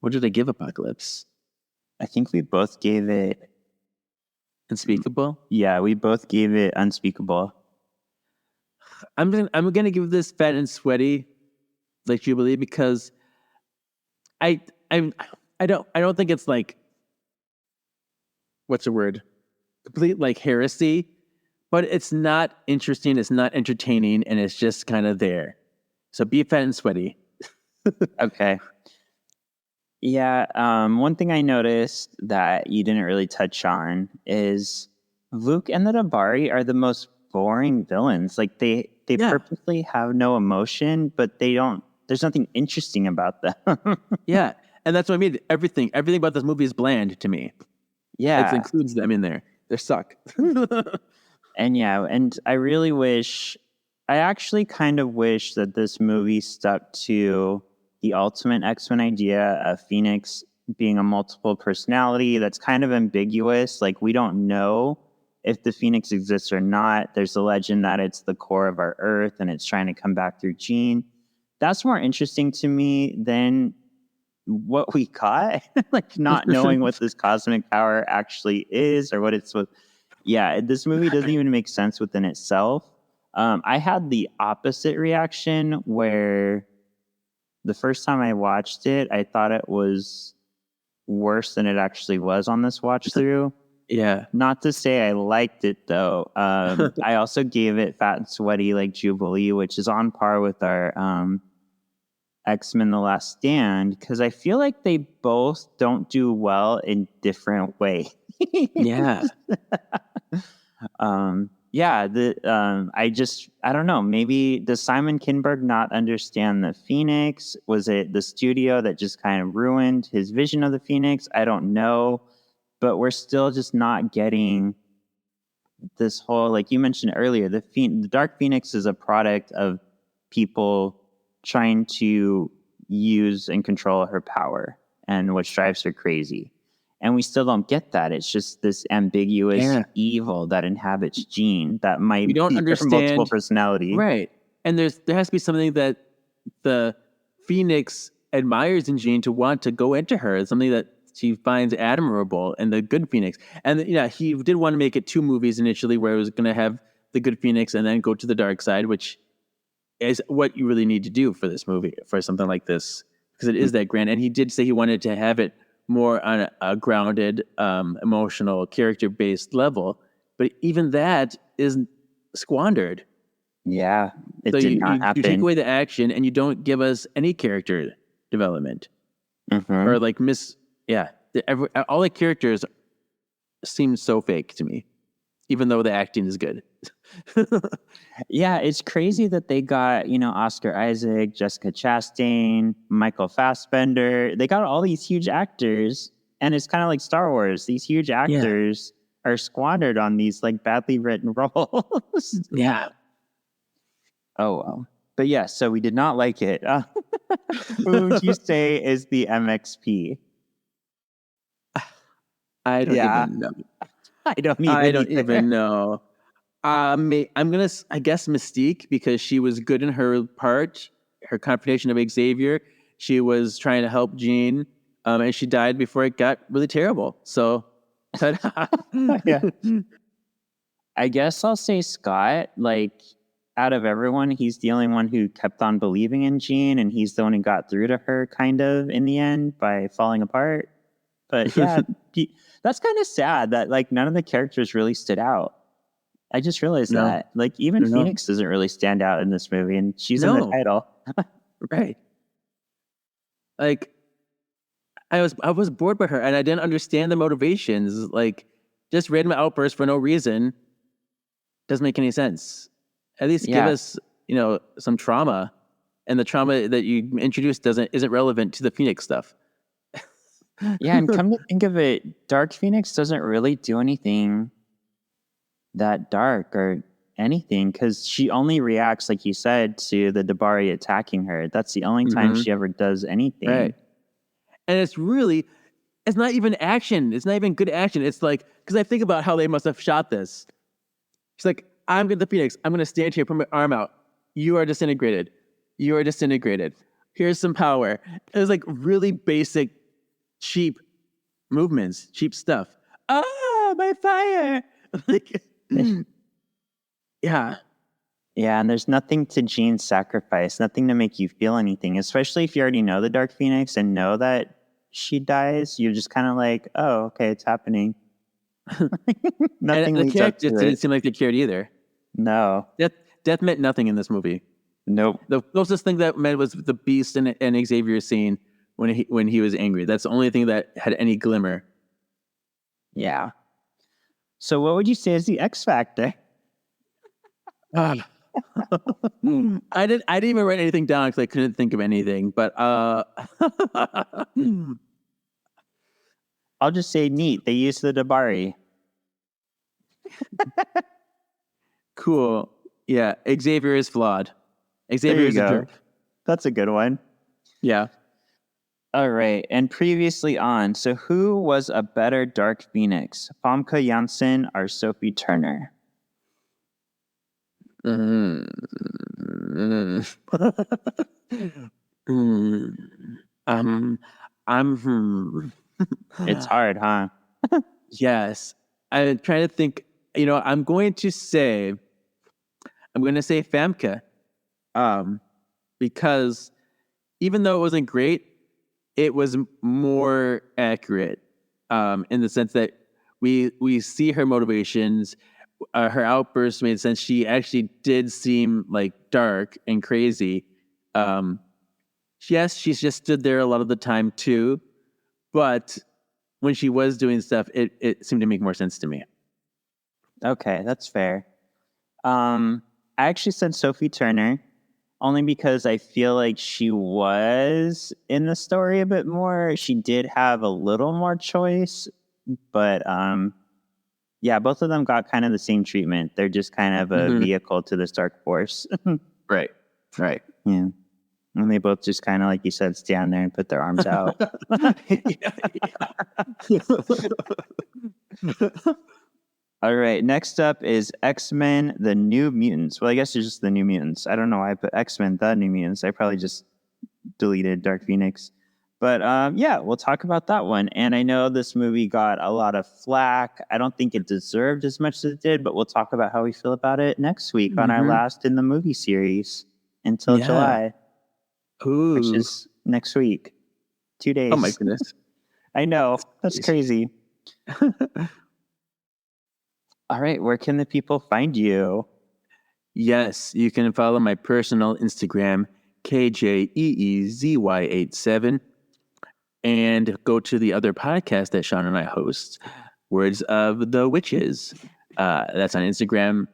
What did I give Apocalypse? I think we both gave it Unspeakable. Yeah, we both gave it Unspeakable. I'm gonna give this Fat and Sweaty, like Jubilee, because I don't think it's like, what's the word? Complete like heresy, but it's not interesting, it's not entertaining, and it's just kind of there. So be Fat and Sweaty. Okay. Yeah, one thing I noticed that you didn't really touch on is Luke and the Dabari are the most boring villains. Like they purposely have no emotion, but there's nothing interesting about them. Yeah, and that's what I mean. Everything about this movie is bland to me. Yeah. It includes them in there. They suck. And I actually kind of wish that this movie stuck to the ultimate X-Men idea of Phoenix being a multiple personality that's kind of ambiguous. Like, we don't know if the Phoenix exists or not. There's a legend that it's the core of our Earth and it's trying to come back through Jean. That's more interesting to me than what we got. Like, not knowing what this cosmic power actually is or what it's with. Yeah, this movie doesn't even make sense within itself. I had the opposite reaction where the first time I watched it, I thought it was worse than it actually was on this watch through. Yeah. Not to say I liked it, though. I also gave it Fat and Sweaty like Jubilee, which is on par with our X-Men The Last Stand, because I feel like they both don't do well in different ways. Yeah. I don't know. Maybe does Simon Kinberg not understand the Phoenix? Was it the studio that just kind of ruined his vision of the Phoenix? I don't know, but we're still just not getting this whole, like you mentioned earlier, the Dark Phoenix is a product of people trying to use and control her power and which drives her crazy. And we still don't get that. It's just this ambiguous evil that inhabits Jean that might we don't understand multiple personality. Right. And there has to be something that the Phoenix admires in Jean to want to go into her. It's something that she finds admirable in the good Phoenix. And yeah, he did want to make it 2 movies initially where it was going to have the good Phoenix and then go to the dark side, which is what you really need to do for this movie, for something like this, because it is that grand. And he did say he wanted to have it more on a grounded, emotional, character-based level. But even that is squandered. Yeah, it did not happen. You take away the action and you don't give us any character development. Or like all the characters seem so fake to me, even though the acting is good. Yeah, it's crazy that they got, Oscar Isaac, Jessica Chastain, Michael Fassbender. They got all these huge actors, and it's kind of like Star Wars. These huge actors are squandered on these like badly written roles. Yeah. Oh, well. But yeah, so we did not like it. Who would you say is the MXP? I don't even know. I don't even know. I'm gonna, I guess, Mystique, because she was good in her part, her confrontation of Xavier. She was trying to help Jean, and she died before it got really terrible. So, yeah. I guess I'll say Scott. Like, out of everyone, he's the only one who kept on believing in Jean, and he's the one who got through to her, kind of, in the end, by falling apart. But yeah, that's kind of sad that like none of the characters really stood out. I just realized that. Like, even Phoenix doesn't really stand out in this movie, and she's in the title. Right. Like, I was bored by her, and I didn't understand the motivations. Like, just random outbursts for no reason doesn't make any sense. At least give us some trauma, and the trauma that you introduced isn't relevant to the Phoenix stuff. Yeah, and come to think of it, Dark Phoenix doesn't really do anything that dark or anything, because she only reacts, like you said, to the Dabari attacking her. That's the only time she ever does anything. Right. And it's not even action. It's not even good action. It's like, because I think about how they must have shot this. She's like, I'm the Phoenix. I'm going to stand here, put my arm out. You are disintegrated. You are disintegrated. Here's some power. It was like really basic, cheap movements, cheap stuff. Oh, my fire. Like, yeah. Yeah, and there's nothing to Jean's sacrifice, nothing to make you feel anything, especially if you already know the Dark Phoenix and know that she dies. You're just kind of like, oh, okay, it's happening. Nothing. And the characters didn't seem like they cared either. No. Death meant nothing in this movie. Nope. The closest thing that meant was the Beast and Xavier scene when he was angry. That's the only thing that had any glimmer. Yeah. So what would you say is the X factor? I didn't even write anything down because I couldn't think of anything. But I'll just say neat. They used the Dabari. Cool. Yeah, Xavier is flawed. Xavier is a jerk. That's a good one. Yeah. All right. And previously on, so who was a better Dark Phoenix? Famke Janssen or Sophie Turner? It's hard, huh? Yes. I'm trying to think. I'm going to say Famke, because even though it wasn't great, it was more accurate, in the sense that we see her motivations. Her outbursts made sense. She actually did seem like dark and crazy. Yes, she's just stood there a lot of the time too, but when she was doing stuff, it seemed to make more sense to me. Okay, that's fair. I actually said Sophie Turner, only because I feel like she was in the story a bit more. She did have a little more choice, but yeah, both of them got kind of the same treatment. They're just kind of a vehicle to this dark force. Right. Yeah. And they both just kind of, like you said, stand there and put their arms out. All right. Next up is X-Men, The New Mutants. Well, I guess it's just The New Mutants. I don't know why I put X-Men, The New Mutants. I probably just deleted Dark Phoenix. But yeah, we'll talk about that one. And I know this movie got a lot of flack. I don't think it deserved as much as it did, but we'll talk about how we feel about it next week on our last in the movie series until July. Ooh. Which is next week. 2 days. Oh my goodness. I know. That's crazy. All right. Where can the people find you? Yes, you can follow my personal Instagram, KJEEZY87, and go to the other podcast that Shawn and I host, Words of the Witches. That's on Instagram,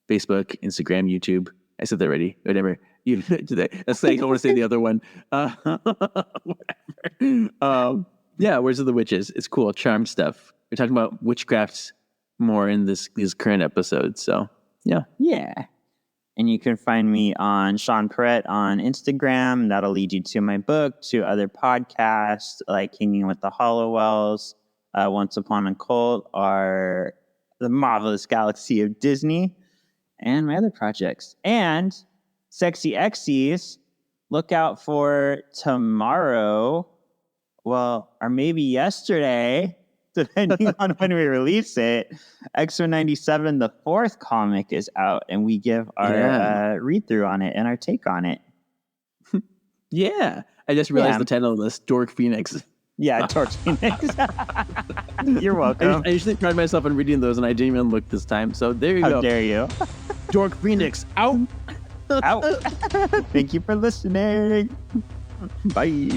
Facebook, Instagram, YouTube. I said that already. Whatever. You that's like I want to say the other one. Whatever. Yeah, Words of the Witches. It's cool, charm stuff. We're talking about witchcraft more in this current episode. So yeah. And you can find me on Shawn Perrette on Instagram. That'll lead you to my book, to other podcasts like Hanging with the Hollowells, Once Upon a Cult, or The Marvelous Galaxy of Disney, and my other projects. And Sexy X's, look out for tomorrow, well, or maybe yesterday, depending on when we release it. X-Men 97, the 4th comic, is out, and we give our read-through on it and our take on it. Yeah. I just realized the title of this, Dork Phoenix. Yeah, Dork Phoenix. You're welcome. I usually pride myself on reading those, and I didn't even look this time. So there you go. How dare you. Dork Phoenix, out. Out. Thank you for listening. Bye.